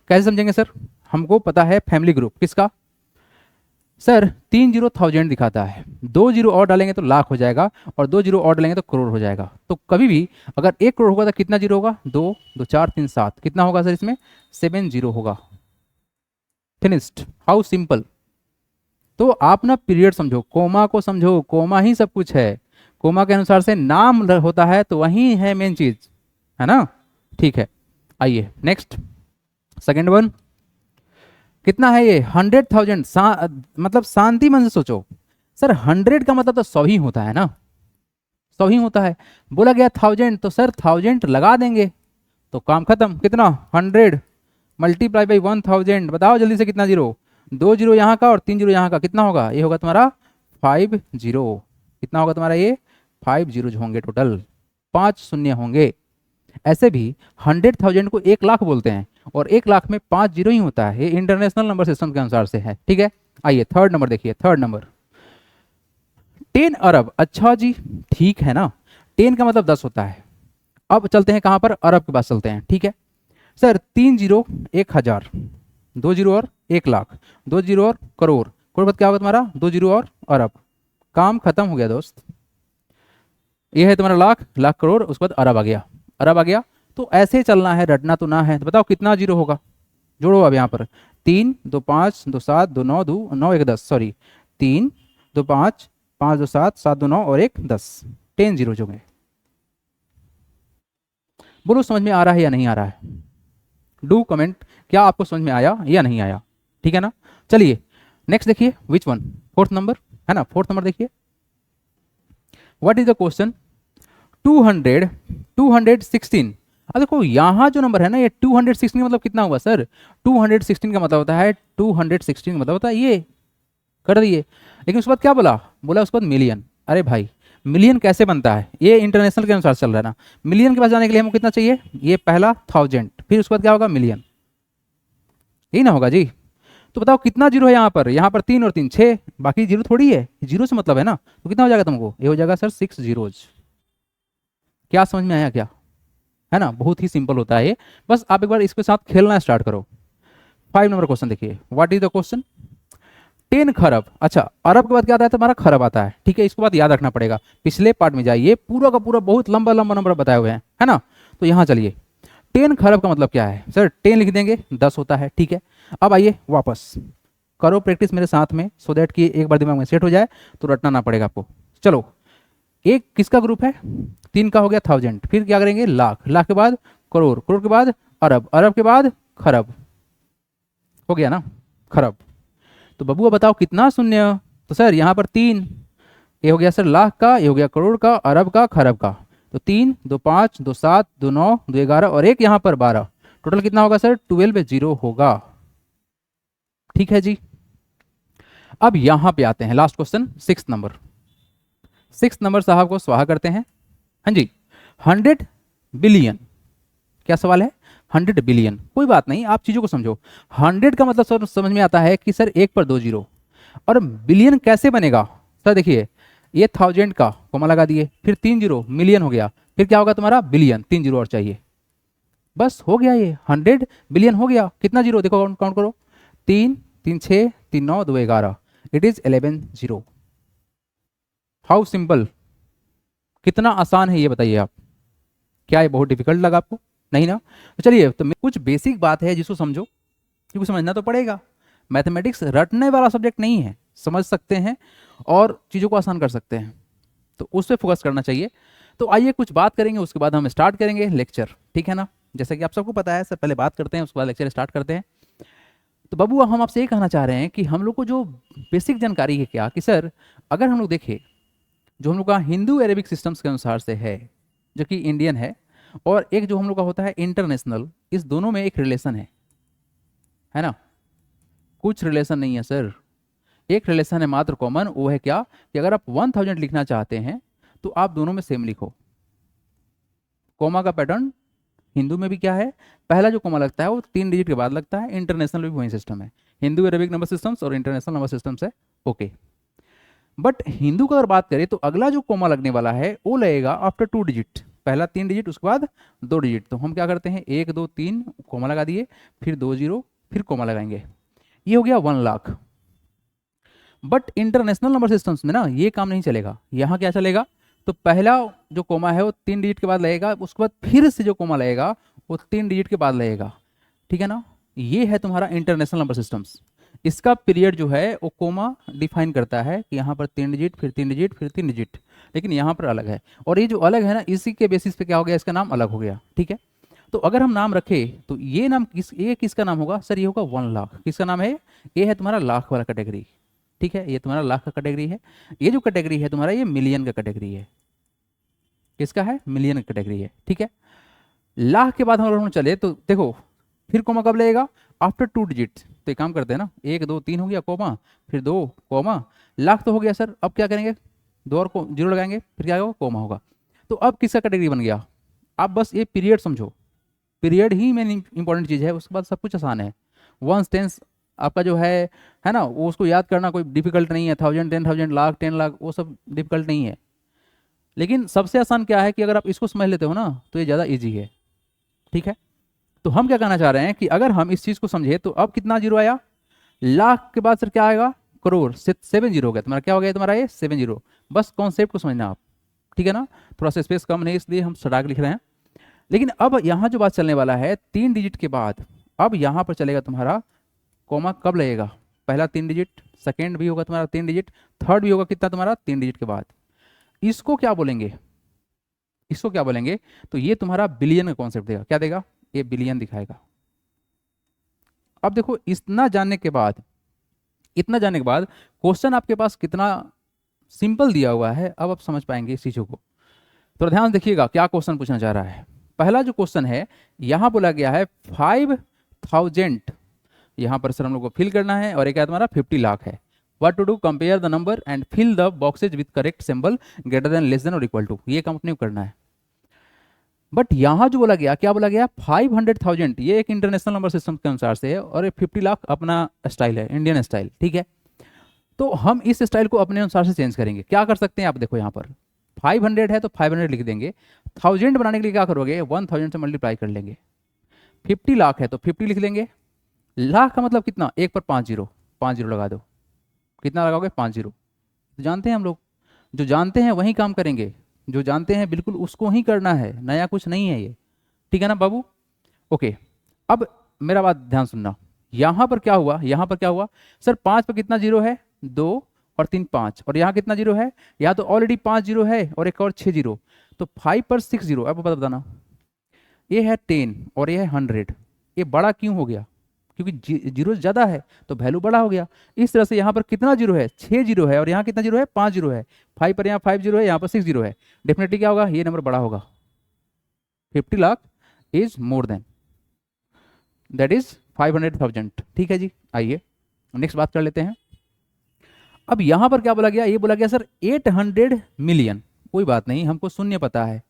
कैसे समझेंगे सर, हमको पता है फैमिली ग्रुप किसका, सर 3 जीरो 1000 दिखाता है, 2 जीरो और डालेंगे तो लाख हो जाएगा, और 2 जीरो और डालेंगे तो करोड़ हो जाएगा। तो कभी भी अगर 1 करोड़ होगा तो कितना जीरो होगा, 2 2 4 3 7, कितना होगा सर इसमें 7 जीरो होगा। Finished, how simple. तो आप ना पीरियड समझो, कोमा को समझो, कोमा ही सब कुछ है, कोमा के अनुसार से नाम होता है, तो वही है मेन चीज, है ना, ठीक है। आइए नेक्स्ट, सेकेंड वन कितना है ये 100,000, मतलब शांति मन से सोचो सर, 100 का मतलब तो 100 ही होता है ना, 100 ही होता है। बोला गया 1000, तो सर 1000 लगा देंगे तो काम खत्म। कितना 100 मल्टीप्लाई बाई 1000, बताओ जल्दी से कितना जीरो, 2 जीरो यहाँ का और 3 जीरो यहाँ का, कितना होगा, ये होगा तुम्हारा 50। कितना होगा तुम्हारा ये 50 होंगे टोटल, 5 शून्य होंगे। ऐसे भी 100,000 को 1 लाख बोलते हैं और 1 लाख में 5 जीरो ही होता है, ये इंटरनेशनल नंबर सिस्टम के अनुसार से है। ठीक है, आइए थर्ड नंबर देखिए, थर्ड नंबर 10 अरब। अच्छा जी ठीक है ना, 10 का मतलब 10 होता है। अब चलते हैं कहां पर, अरब के पास चलते हैं। ठीक है सर, 3 जीरो 1000, 2 जीरो और 1 लाख, 2 जीरो और करोड़, करोड़ बाद क्या होगा तुम्हारा 2 जीरो और अरब, काम खत्म हो गया दोस्त। ये है तुम्हारा लाख, लाख करोड़, उसके बाद अरब आ गया, अरब आ गया। तो ऐसे चलना है, रटना तो ना है। तो बताओ कितना जीरो होगा, जोड़ो अब यहाँ पर, 3 2 5 2 7 2 9 2 9 1 10, सॉरी 3 2 5 5 2 7 7 2 9 और 1 10, 10 जीरो जो गए। बोलो समझ में आ रहा है या नहीं आ रहा है, डू कमेंट, क्या आपको समझ में आया या नहीं आया। ठीक है ना, चलिए नेक्स्ट देखिए, विच वन, फोर्थ नंबर है ना, फोर्थ नंबर देखिए, व्हाट इज द क्वेश्चन, 200 216। अब देखो यहाँ जो नंबर है ना, ये 216 का मतलब कितना हुआ सर, 216 का मतलब होता है, 216 का मतलब होता है ये, कर दिए। लेकिन उसके बाद क्या बोला, बोला उसके बाद मिलियन। अरे भाई मिलियन कैसे बनता है, ये इंटरनेशनल के अनुसार चल रहा है ना। मिलियन के पास जाने के लिए हमको कितना चाहिए, ये पहला 1000, फिर उसके बाद क्या होगा मिलियन, यही ना होगा जी। तो बताओ कितना जीरो है यहाँ पर 3 और 3 6, बाकी जीरो थोड़ी है, जीरो से मतलब है ना। तो कितना हो जाएगा तुमको, ये हो जाएगा सर 6 जीरोज। क्या समझ में आया क्या, है ना, बहुत ही सिंपल होता है ये, बस आप एक बार इसके साथ खेलना स्टार्ट करो। 5 नंबर क्वेश्चन देखिए, व्हाट इज द क्वेश्चन, 10 खरब। अच्छा अरब के बाद क्या आता है तुम्हारा, खरब आता है। ठीक है, इसको बात याद रखना पड़ेगा, पिछले पार्ट में जाइए, पूरा का पूरा बहुत लंबा लंबा नंबर बताए हुए हैं, है ना। तो यहाँ चलिए, 10 खरब का मतलब क्या है सर, 10 लिख देंगे 10 होता है। ठीक है, अब आइए वापस करो प्रैक्टिस मेरे साथ में, सो दैट कि एक बार दिमाग में सेट हो जाए तो रटना ना पड़ेगा आपको। चलो, एक किसका ग्रुप है, 3 का हो गया 1000, फिर क्या करेंगे लाख, लाख के बाद करोड़, करोड़ के बाद अरब, अरब के बाद खरब, हो गया ना खरब। तो बबुआ बताओ कितना शून्य, तो सर यहाँ पर 3, ये हो गया सर लाख का, ये हो गया करोड़ का, अरब का, खरब का। तो 3 2 5 2 7 2 9 2 11 और एक यहाँ पर 12, टोटल कितना होगा सर 12 जीरो होगा। ठीक है जी, अब यहां पे आते हैं लास्ट क्वेश्चन, 6 नंबर, 6 नंबर साहब को स्वाहा करते हैं। हाँ जी, 100 बिलियन, क्या सवाल है, 100 बिलियन, कोई बात नहीं, आप चीजों को समझो। 100 का मतलब सर समझ में आता है कि सर एक पर 2 जीरो, और बिलियन कैसे बनेगा सर, देखिए ये 1000 का कोमा लगा दिए, फिर 3 जीरो, मिलियन हो गया, फिर क्या होगा तुम्हारा बिलियन, 3 जीरो और चाहिए, बस हो गया, ये 100 बिलियन हो गया। कितना जीरो देखो, काउंट करो, 3 3 6 3 9 2 11, it is 11 zero. How simple, कितना आसान है ये बताइए आप, क्या ये बहुत डिफिकल्ट लगा आपको, नहीं ना। तो चलिए, तो कुछ बेसिक बात है जिसको समझो, क्योंकि समझना तो पड़ेगा। मैथमेटिक्स रटने वाला सब्जेक्ट नहीं है, समझ सकते हैं और चीज़ों को आसान कर सकते हैं, तो उस पर फोकस करना चाहिए। तो आइए कुछ बात करेंगे, उसके बाद हम स्टार्ट करेंगे लेक्चर, ठीक है ना। जैसा कि आप सबको पता है सर, पहले बात करते हैं उसके बाद लेक्चर स्टार्ट करते हैं। तो बाबू हम आपसे ये कहना चाह रहे हैं कि हम लोग को जो बेसिक जानकारी है क्या, कि सर अगर हम लोग देखें, जो हम लोग का हिंदू अरेबिक सिस्टम्स के अनुसार से है, जो कि इंडियन है, और एक जो हम लोग का होता है इंटरनेशनल, इस दोनों में एक रिलेशन है ना, कुछ रिलेशन नहीं है सर, एक रिलेशन है मात्र कॉमन, वो है क्या, कि अगर आप 1000 लिखना चाहते हैं तो आप दोनों में सेम लिखो। कॉमा का पैटर्न हिंदू में भी क्या है, पहला जो कॉमा लगता है वो 3 डिजिट के बाद लगता है, इंटरनेशनल भी वही सिस्टम है, हिंदू अरेबिक नंबर सिस्टम्स और इंटरनेशनल नंबर सिस्टम्स है, ओके। बट हिंदू का अगर बात करें तो अगला जो कॉमा लगने वाला है वो लगेगा आफ्टर 2 डिजिट, पहला 3 डिजिट उसके बाद 2 डिजिट। तो हम क्या करते हैं 1 2 3 कॉमा लगा दिए, फिर 2 जीरो, फिर कॉमा लगाएंगे, ये हो गया 1 lakh. But international number systems में ना ये काम नहीं चलेगा, यहाँ क्या चलेगा, तो पहला जो कोमा है वो 3 डिजिट के बाद लगेगा, उसके बाद फिर से जो कोमा लगेगा वो 3 डिजिट के बाद लगेगा, ठीक है ना। ये है तुम्हारा इंटरनेशनल नंबर सिस्टम्स, इसका पीरियड जो है वो कोमा डिफाइन करता है कि यहाँ पर 3 डिजिट, फिर 3 डिजिट, फिर 3 डिजिट, लेकिन यहाँ पर अलग है। और ये जो अलग है ना, इसी के बेसिस पे क्या हो गया, इसका नाम अलग हो गया, ठीक है। तो अगर हम नाम रखें तो ये नाम ये किसका नाम होगा सर, ये होगा 1 लाख, किसका नाम है, ये है तुम्हारा लाख वाला कैटेगरी, ठीक है, ये तुम्हारा लाख का कैटेगरी है। ये जो कैटेगरी है तुम्हारा, ये मिलियन का कैटेगरी है, किसका है, मिलियन कैटेगरी है, ठीक है। लाख के बाद हम लोग चले तो देखो फिर कोमा कब लगेगा, आफ्टर 2 डिजिट। तो एक काम करते हैं ना, 1 2 3 हो गया कोमा, फिर 2 कोमा, लाख तो हो गया सर, अब क्या करेंगे, 2 और को जीरो लगाएंगे, फिर क्या होगा, कोमा होगा। तो अब किसका कैटेगरी बन गया, आप बस ये पीरियड समझो, पीरियड ही मेन इंपॉर्टेंट चीज़ है, उसके बाद सब कुछ आसान है। वंस टेंस आपका जो है ना, वो उसको याद करना कोई डिफिकल्ट नहीं है, 1000 10,000 लाख 10 लाख वो सब डिफिकल्ट नहीं है। लेकिन सबसे आसान क्या है कि अगर आप इसको समझ लेते हो ना तो ये ज़्यादा ईजी है, ठीक है। तो हम क्या कहना चाह रहे हैं कि अगर हम इस चीज़ को समझे तो अब कितना जीरो आया, लाख के बाद सर क्या आएगा, करोड़ से 7 जीरो हो गया तुम्हारा, क्या हो गया तुम्हारा ये 7 जीरो। बस कॉन्सेप्ट को समझना आप, ठीक है ना। थोड़ा सा स्पेस कम नहीं इसलिए हम सटाक लिख रहे हैं। लेकिन अब यहाँ जो बात चलने वाला है 3 डिजिट के बाद, अब यहाँ पर चलेगा तुम्हारा कोमा कब लगेगा, पहला 3 डिजिट, सेकेंड भी होगा तुम्हारा 3 डिजिट, थर्ड भी होगा कितना तुम्हारा 3 डिजिट के बाद। इसको क्या बोलेंगे, इसको क्या बोलेंगे, तो ये तुम्हारा बिलियन का कॉन्सेप्ट देगा, क्या देगा, ये बिलियन दिखाएगा। अब देखो इतना जानने के बाद, इतना जानने के बाद क्वेश्चन आपके पास कितना सिंपल दिया हुआ है, अब आप समझ पाएंगे इस चीज़ों को। तो ध्यान देखिएगा क्या क्वेश्चन पूछना चाह रहा है। पहला जो क्वेश्चन है यहां बोला गया है 5,000, यहां पर सर हम लोग को फिल करना है, और एक है तुम्हारा 50 लाख है। What to do, compare the number and fill the boxes with correct symbol greater than less than और इक्वल टू, ये काम अपने को करना है। बट यहां जो बोला गया, क्या बोला गया, 500,000 ये एक इंटरनेशनल नंबर सिस्टम के अनुसार से है, और 50 लाख अपना स्टाइल है, इंडियन स्टाइल, ठीक है। तो हम इस स्टाइल को अपने अनुसार से चेंज करेंगे। क्या कर सकते हैं आप देखो, यहाँ पर 500 है तो 500 लिख देंगे, 1000 बनाने के लिए क्या करोगे, 1000 से मल्टीप्लाई कर लेंगे। 50 लाख है तो 50 लिख लेंगे, लाख का मतलब कितना, एक पर 5 जीरो, 5 जीरो लगा दो, कितना लगाओगे, 5 जीरो। तो जानते हैं हम लोग, जो जानते हैं वही काम करेंगे, जो जानते हैं बिल्कुल उसको ही करना है, नया कुछ नहीं है ये, ठीक है ना बाबू। ओके, अब मेरा बात ध्यान सुनना, यहां पर क्या हुआ, यहां पर क्या हुआ, सर 5 पर कितना जीरो है, 2 और 3 5, और यहाँ कितना जीरो है, यहाँ तो ऑलरेडी 5 जीरो है और एक और 6 जीरो, तो 5 पर 6 जीरो। अब बताना, ये है 10 और ये है 100, ये बड़ा क्यों हो गया, क्योंकि जीरो ज़्यादा है तो वैल्यू बड़ा हो गया। इस तरह से यहाँ पर कितना जीरो है, 6 जीरो है, और यहाँ कितना जीरो है, 5 जीरो है। 5 पर यहाँ 5 जीरो है, यहाँ पर 6 जीरो है, डेफिनेटली क्या होगा, ये नंबर बड़ा होगा। 50 lakh is more than, that is 500,000, ठीक है जी। आइए नेक्स्ट बात कर लेते हैं। अब यहां पर क्या बोला गया, ये बोला गया सर 800 मिलियन, कोई बात नहीं, हमको शून्य पता है।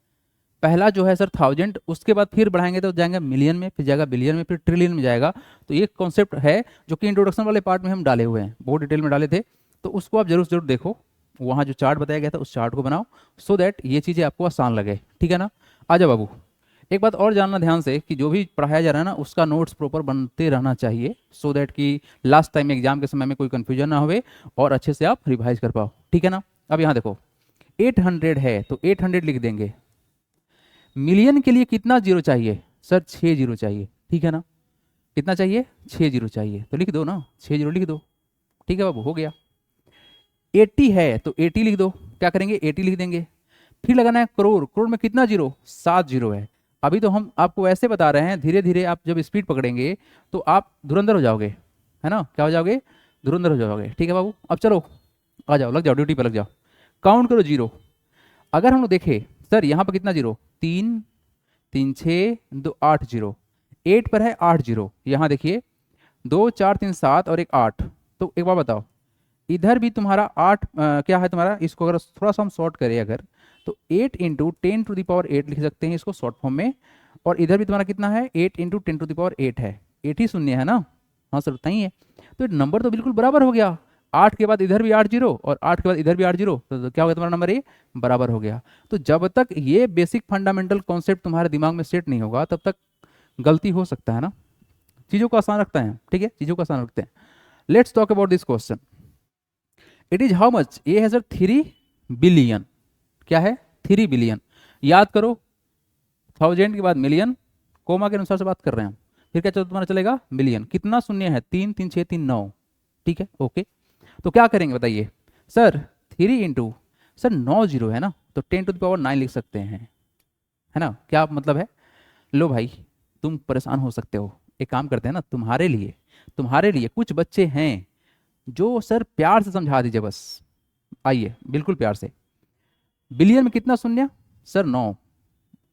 पहला जो है सर 1000, उसके बाद फिर बढ़ाएंगे तो जाएंगे मिलियन में, फिर जाएगा बिलियन में, फिर ट्रिलियन में जाएगा। तो ये कॉन्सेप्ट है जो कि इंट्रोडक्शन वाले पार्ट में हम डाले हुए हैं, बहुत डिटेल में डाले थे, तो उसको आप जरूर जरूर देखो, वहाँ जो चार्ट बताया गया था उस चार्ट को बनाओ, सो दैट ये चीज़ें आपको आसान लगे, ठीक है ना। आ जाओ बाबू, एक बात और जानना ध्यान से कि जो भी पढ़ाया जा रहा है ना उसका नोट्स प्रॉपर बनते रहना चाहिए, सो दैट कि लास्ट टाइम एग्जाम के समय में कोई कन्फ्यूजन ना होवे और अच्छे से आप रिवाइज कर पाओ, ठीक है ना। अब यहाँ देखो 800 है तो 800 लिख देंगे, मिलियन के लिए कितना जीरो चाहिए, सर 6 जीरो चाहिए, ठीक है ना। कितना चाहिए, 6 जीरो चाहिए, तो लिख दो ना, 6 जीरो लिख दो, ठीक है बाबू, हो गया। 80 है तो 80 लिख दो, क्या करेंगे, 80 लिख देंगे। फिर लगाना है करोड़, करोड़ में कितना जीरो, 7 जीरो है। अभी तो हम आपको ऐसे बता रहे हैं, धीरे धीरे आप जब स्पीड पकड़ेंगे तो आप धुरंधर हो जाओगे, है ना, क्या हो जाओगे, धुरंधर हो जाओगे, ठीक है बाबू। अब चलो आ जाओ, लग जाओ ड्यूटी पर लग जाओ, काउंट करो जीरो। अगर हम लोग देखें सर यहाँ पर कितना जीरो, 3 3 6 2 8 जीरो, 8 पर है 8 जीरो, यहाँ देखिए 2 4 3 7 और एक 8। तो एक बार बताओ, इधर भी तुम्हारा 8 क्या है तुम्हारा, इसको अगर थोड़ा सा हम शॉर्ट करें अगर, तो 8 इंटू 10⁸ लिख सकते हैं इसको शॉर्ट फॉर्म में, और इधर भी तुम्हारा कितना है, 8 इंटू 10⁸ है, 8 ही शून्य है ना, हाँ सर उतना ही है। तो नंबर तो बिल्कुल बराबर हो गया, 8 के बाद इधर भी 8 जीरो और 8 के बाद इधर भी 8 जीरो, तो क्या हो गया तुम्हारा नंबर, ये बराबर हो गया। तो जब तक ये बेसिक फंडामेंटल कॉन्सेप्ट तुम्हारे दिमाग में सेट नहीं होगा तब तक गलती हो सकता है ना, चीज़ों को आसान रखते हैं, ठीक है, चीज़ों को आसान रखते हैं। Let's talk about this question, it is how much, ये है सर 3 बिलियन, क्या है 3 बिलियन, याद करो 1000 के बाद मिलियन, कोमा के अनुसार से बात कर रहे हैं हम, फिर क्या तुम्हारा चलेगा मिलियन, कितना शून्य है, 3 3 6 3 9, ठीक है ओके। तो क्या करेंगे बताइए, सर 3 इंटू, सर 9 जीरो है ना, तो 10⁹ लिख सकते हैं, है ना, क्या मतलब है, लो भाई तुम परेशान हो सकते हो, एक काम करते हैं ना, तुम्हारे लिए कुछ बच्चे हैं जो सर प्यार से समझा दीजिए बस, आइए बिल्कुल प्यार से। बिलियन में कितना शून्य, सर 9,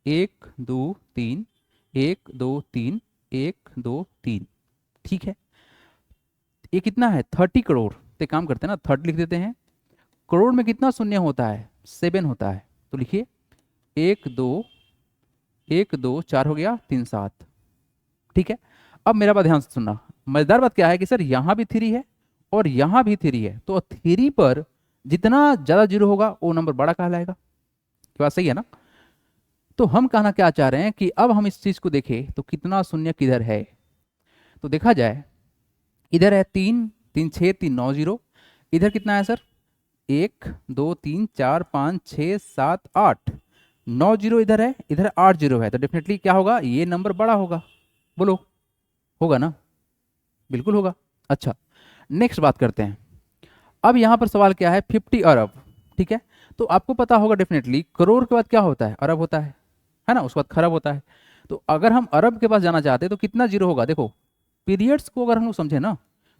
1 2 3, 1 2 3, 1 2 3, ठीक है। ये कितना है 30 करोड़। तो एक काम करते हैं ना 30 लिख देते हैं। करोड़ में कितना शून्य होता है 7 होता है, तो लिखिए 1 2, 1 2 4 हो गया 3 7, ठीक है। अब मेरा बात ध्यान से सुनना, मजेदार बात क्या है कि सर यहाँ भी 3 है और यहाँ भी 3 है, तो 3 पर जितना ज़्यादा जीरो होगा वो नंबर बड़ा कहलाएगा। क्या बात सही है ना? तो हम कहना क्या चाह रहे हैं कि अब हम इस चीज़ को देखें तो कितना शून्य किधर है। तो देखा जाए इधर है 3 3 6 3 9 जीरो, इधर कितना है सर 1 2 3 4 5 6 7 8 9 जीरो इधर है, इधर 8 जीरो है, तो डेफिनेटली क्या होगा ये नंबर बड़ा होगा। बोलो होगा ना? बिल्कुल होगा। अच्छा नेक्स्ट बात करते हैं। अब यहाँ पर सवाल क्या है 50 अरब, ठीक है। तो आपको पता होगा डेफिनेटली करोड़ के बाद क्या होता है अरब होता है ना, उसके बाद खरब होता है। तो अगर हम अरब के पास जाना चाहते हैं तो कितना जीरो होगा, देखो पीरियड्स को अगर हम लोग समझे ना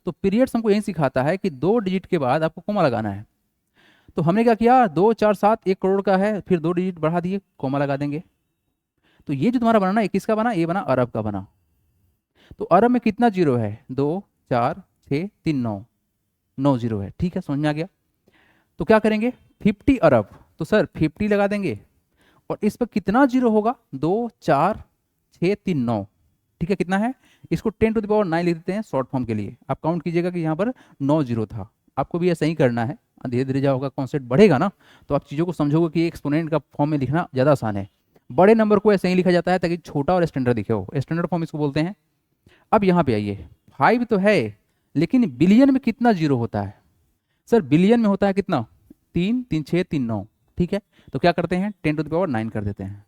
तो पीरियड्स हमको यही सिखाता है कि 2 डिजिट के बाद आपको कोमा लगाना है। तो हमने क्या किया 2 4 7 1 करोड़ का है, फिर 2 डिजिट बढ़ा दिए कोमा लगा देंगे। तो ये जो तुम्हारा बना ना ये किसका बना, ये बना अरब का बना। तो अरब में कितना जीरो है 2 4 6 3 9, 9 जीरो है, ठीक है समझ में आ गया। तो क्या करेंगे 50 अरब, तो सर 50 लगा देंगे और इस पर कितना जीरो होगा 2 4 6 3 9, ठीक है कितना है, इसको 10⁻9 लिख देते हैं शॉर्ट फॉर्म के लिए। आप काउंट कीजिएगा कि यहाँ पर 9 जीरो था, आपको भी ऐसा ही करना है। धीरे धीरे जाओगा कॉन्सेप्ट बढ़ेगा ना तो आप चीज़ों को समझोगे कि एक्सपोनेंट का फॉर्म में लिखना ज़्यादा आसान है। बड़े नंबर को ऐसे ही लिखा जाता है ताकि छोटा और स्टैंडर्ड दिखे हो, स्टैंडर्ड फॉर्म इसको बोलते हैं। अब यहाँ पे आइए 5 तो है लेकिन बिलियन में कितना जीरो होता है, सर बिलियन में होता है कितना 3 3 6 3 9, ठीक है। तो क्या करते हैं 10⁻9 कर देते हैं,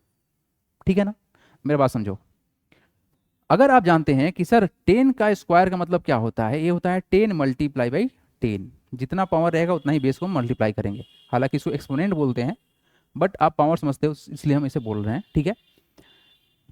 ठीक है ना। मेरा बात समझो, अगर आप जानते हैं कि सर 10 का स्क्वायर का मतलब क्या होता है, ये होता है 10 मल्टीप्लाई बाई 10, जितना पावर रहेगा उतना ही बेस को मल्टीप्लाई करेंगे। हालांकि इसको एक्सपोनेंट बोलते हैं बट आप पावर समझते हो इसलिए हम इसे बोल रहे हैं, ठीक है।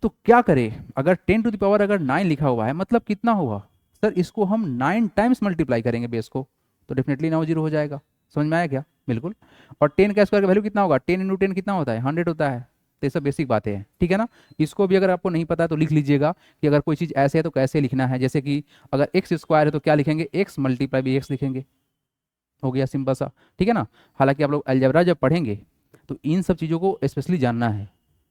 तो क्या करें अगर 10 अगर 9 लिखा हुआ है मतलब कितना होगा सर, इसको हम 9 टाइम्स मल्टीप्लाई करेंगे बेस को, तो डेफिनेटली 9 जीरो हो जाएगा। समझ में आया क्या? बिल्कुल। और 10 का स्क्वायर का वैल्यू कितना होगा 10 × 10 कितना होता है 100 होता है। तो ये सब बेसिक बातें हैं, ठीक है ना। इसको भी अगर आपको नहीं पता है तो लिख लीजिएगा कि अगर कोई चीज़ ऐसे है तो कैसे लिखना है। जैसे कि अगर एक्स स्क्वायर है तो क्या लिखेंगे x मल्टीप्लाई बाई एक्स लिखेंगे, हो गया सिंपल सा, ठीक है ना। हालांकि आप लोग अलजेब्रा जब पढ़ेंगे तो इन सब चीज़ों को स्पेशली जानना है,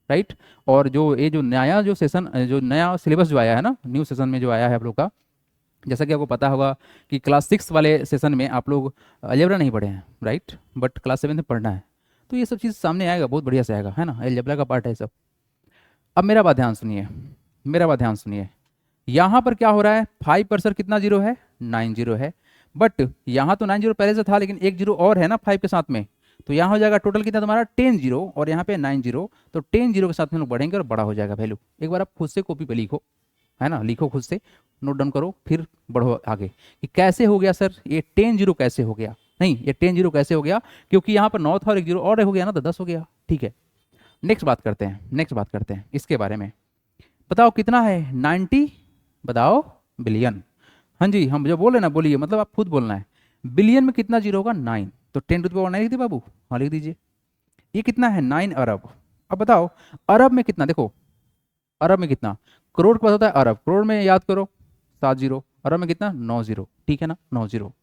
राइट। और जो ये जो नया जो सेशन जो नया सिलेबस जो आया है ना न्यू सेशन में जो आया है आप लोग का, जैसा कि आपको पता होगा कि क्लास 6 वाले सेशन में आप लोग अलजेब्रा नहीं पढ़े हैं, राइट, बट क्लास 7 में पढ़ना है। तो ये सब चीज़ सामने आएगा, बहुत बढ़िया से आएगा, है ना, अलजेब्रा का पार्ट है सब। अब मेरा बात ध्यान सुनिए, मेरा बात ध्यान सुनिए। यहाँ पर क्या हो रहा है 5 पर सर कितना जीरो है 9 जीरो है, बट यहाँ तो 9 जीरो पहले से था लेकिन एक जीरो और है ना 5 के साथ में, तो यहाँ हो जाएगा टोटल कितना तुम्हारा 10 जीरो और यहाँ पे 9 जीरो, तो 10 जीरो के साथ में लोग बढ़ेंगे और बड़ा हो जाएगा वैल्यू। एक बार आप खुद से कॉपी पे लिखो, है ना, लिखो खुद से, नोट डाउन करो, फिर बढ़ो आगे कि कैसे हो गया सर ये 10 जीरो कैसे हो गया। नहीं ये 10 जीरो कैसे हो गया, क्योंकि यहाँ पर 9 था और एक जीरो और हो गया ना तो 10 हो गया, ठीक है। नेक्स्ट बात करते हैं, नेक्स्ट बात करते हैं इसके बारे में। बताओ कितना है 90, बताओ बिलियन। हाँ जी हम जो बोल रहे ना बोलिए, मतलब आप खुद बोलना है। बिलियन में कितना जीरो होगा 9, तो 10⁻9 लिख दी बाबू, हाँ लिख दीजिए। ये कितना है 9 अरब। अब बताओ अरब में कितना, देखो अरब में कितना, करोड़ के पास होता है अरब, करोड़ में याद करो 7 जीरो, अरब में कितना 9 जीरो, ठीक है ना 9 जीरो,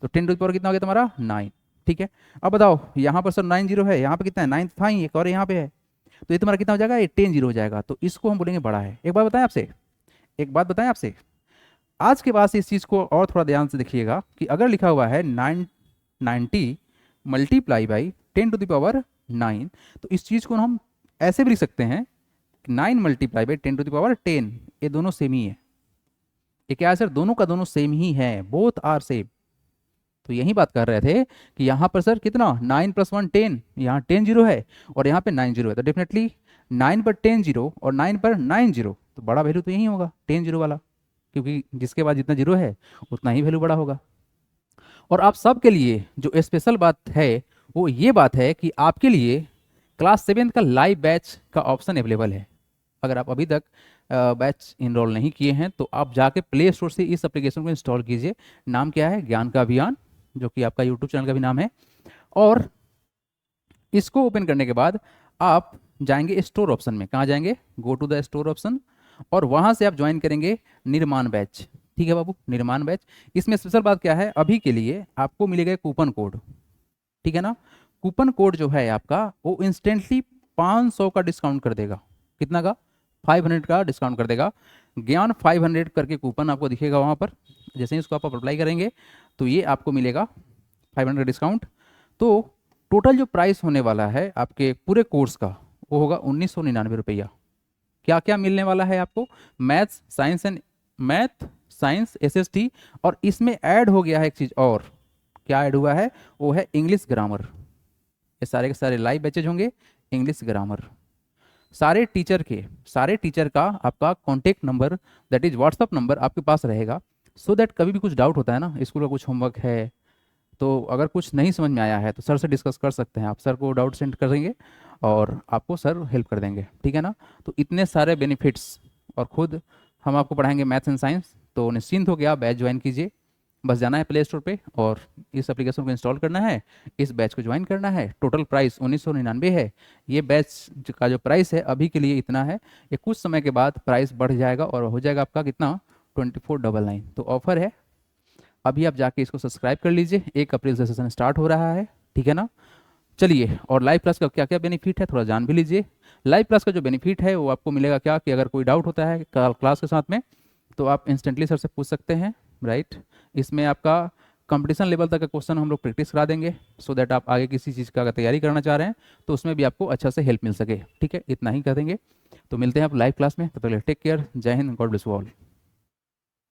तो 10⁻ कितना हो गया तुम्हारा 9, ठीक है। अब बताओ यहाँ पर सर 9 जीरो है, यहाँ पे कितना है 9 था ही एक और यहाँ पे है, तो ये तुम्हारा कितना हो जाएगा ये 10 जीरो हो जाएगा, तो इसको हम बोलेंगे बड़ा है। एक बात बताएं आपसे, एक बात बताएं आपसे, आज के बाद से इस चीज़ को और थोड़ा ध्यान से देखिएगा कि अगर लिखा हुआ है 90 मल्टीप्लाई बाई 10⁻9, तो इस चीज़ को हम ऐसे भी लिख सकते हैं 9 मल्टीप्लाई बाई 10⁻10, ये दोनों सेम ही है। ये क्या है सर, दोनों का दोनों सेम ही है, बोथ आर सेम। तो यही बात कर रहे थे कि यहाँ पर सर कितना 9 + 1 10, यहाँ 10 जीरो है और यहाँ पे 9 जीरो है, तो डेफिनेटली 9 पर 10 जीरो और 9 पर 9 जीरो, तो बड़ा वैल्यू तो यही होगा 10 जीरो वाला, क्योंकि जिसके बाद जितना जीरो है उतना ही वैल्यू बड़ा होगा। और आप सबके लिए जो स्पेशल बात है वो ये बात है कि आपके लिए क्लास 7 का लाइव बैच का ऑप्शन अवेलेबल है। अगर आप अभी तक बैच इनरोल नहीं किए हैं तो आप जाके प्ले स्टोर से इस एप्लीकेशन को इंस्टॉल कीजिए। नाम क्या है, ज्ञान का अभियान, जो कि आपका यूट्यूब चैनल का भी नाम है। और इसको ओपन करने के बाद आप जाएंगे स्टोर ऑप्शन में। कहाँ जाएंगे? Go to the store option, और वहाँ से आप ज्वाइन करेंगे निर्माण बैच। ठीक है बाबू, निर्माण बैच। इसमें स्पेशल बात क्या है, अभी के लिए आपको मिलेगा कूपन कोड, ठीक है ना। कूपन कोड जो है आपका वो इंस्टेंटली 500 का डिस्काउंट कर देगा। कितना का? 500 का डिस्काउंट कर देगा। ज्ञान 500 करके कूपन आपको दिखेगा वहाँ पर। जैसे ही उसको आप अप्लाई करेंगे तो ये आपको मिलेगा 500 डिस्काउंट। तो टोटल जो प्राइस होने वाला है आपके पूरे कोर्स का वो होगा 1999 रुपया। क्या क्या मिलने वाला है आपको? Maths science and math science SST, और इसमें ऐड हो गया है एक चीज़ और। क्या ऐड हुआ है? वो है इंग्लिश ग्रामर। ये सारे के सारे लाइव बैचेज होंगे इंग्लिश ग्रामर। सारे टीचर का आपका contact number, that is WhatsApp number आपके पास रहेगा, सो दैट कभी भी कुछ डाउट होता है ना, स्कूल का कुछ होमवर्क है तो अगर कुछ नहीं समझ में आया है तो सर से डिस्कस कर सकते हैं आप। सर को डाउट सेंड करेंगे और आपको सर हेल्प कर देंगे, ठीक है ना। तो इतने सारे बेनिफिट्स, और खुद हम आपको पढ़ाएंगे मैथ्स एंड साइंस। तो निश्चिंत हो गया, बैच ज्वाइन कीजिए। बस जाना है प्ले स्टोर पे और इस एप्लीकेशन को इंस्टॉल करना है, इस बैच को ज्वाइन करना है। टोटल प्राइस 1999 है। ये बैच का जो प्राइस है अभी के लिए इतना है, ये कुछ समय के बाद प्राइस बढ़ जाएगा और हो जाएगा आपका कितना? 2499। तो ऑफर है, अभी आप जाके इसको सब्सक्राइब कर लीजिए। 1 अप्रैल से सेशन स्टार्ट हो रहा है, ठीक है ना। चलिए, और लाइव क्लास का क्या क्या बेनिफिट है थोड़ा जान भी लीजिए। लाइव क्लास का जो बेनिफिट है वो आपको मिलेगा क्या, कि अगर कोई डाउट होता है क्लास के साथ में तो आप इंस्टेंटली सर से पूछ सकते हैं, राइट। इसमें आपका कंपटीशन लेवल तक का क्वेश्चन हम लोग प्रैक्टिस करा देंगे, सो दैट आप आगे किसी चीज़ का अगर तैयारी करना चाह रहे हैं तो उसमें भी आपको अच्छा से हेल्प मिल सके, ठीक है। इतना ही कर देंगे, तो मिलते हैं आप लाइव क्लास में। तब तक टेक केयर, जय Hind, God bless you all.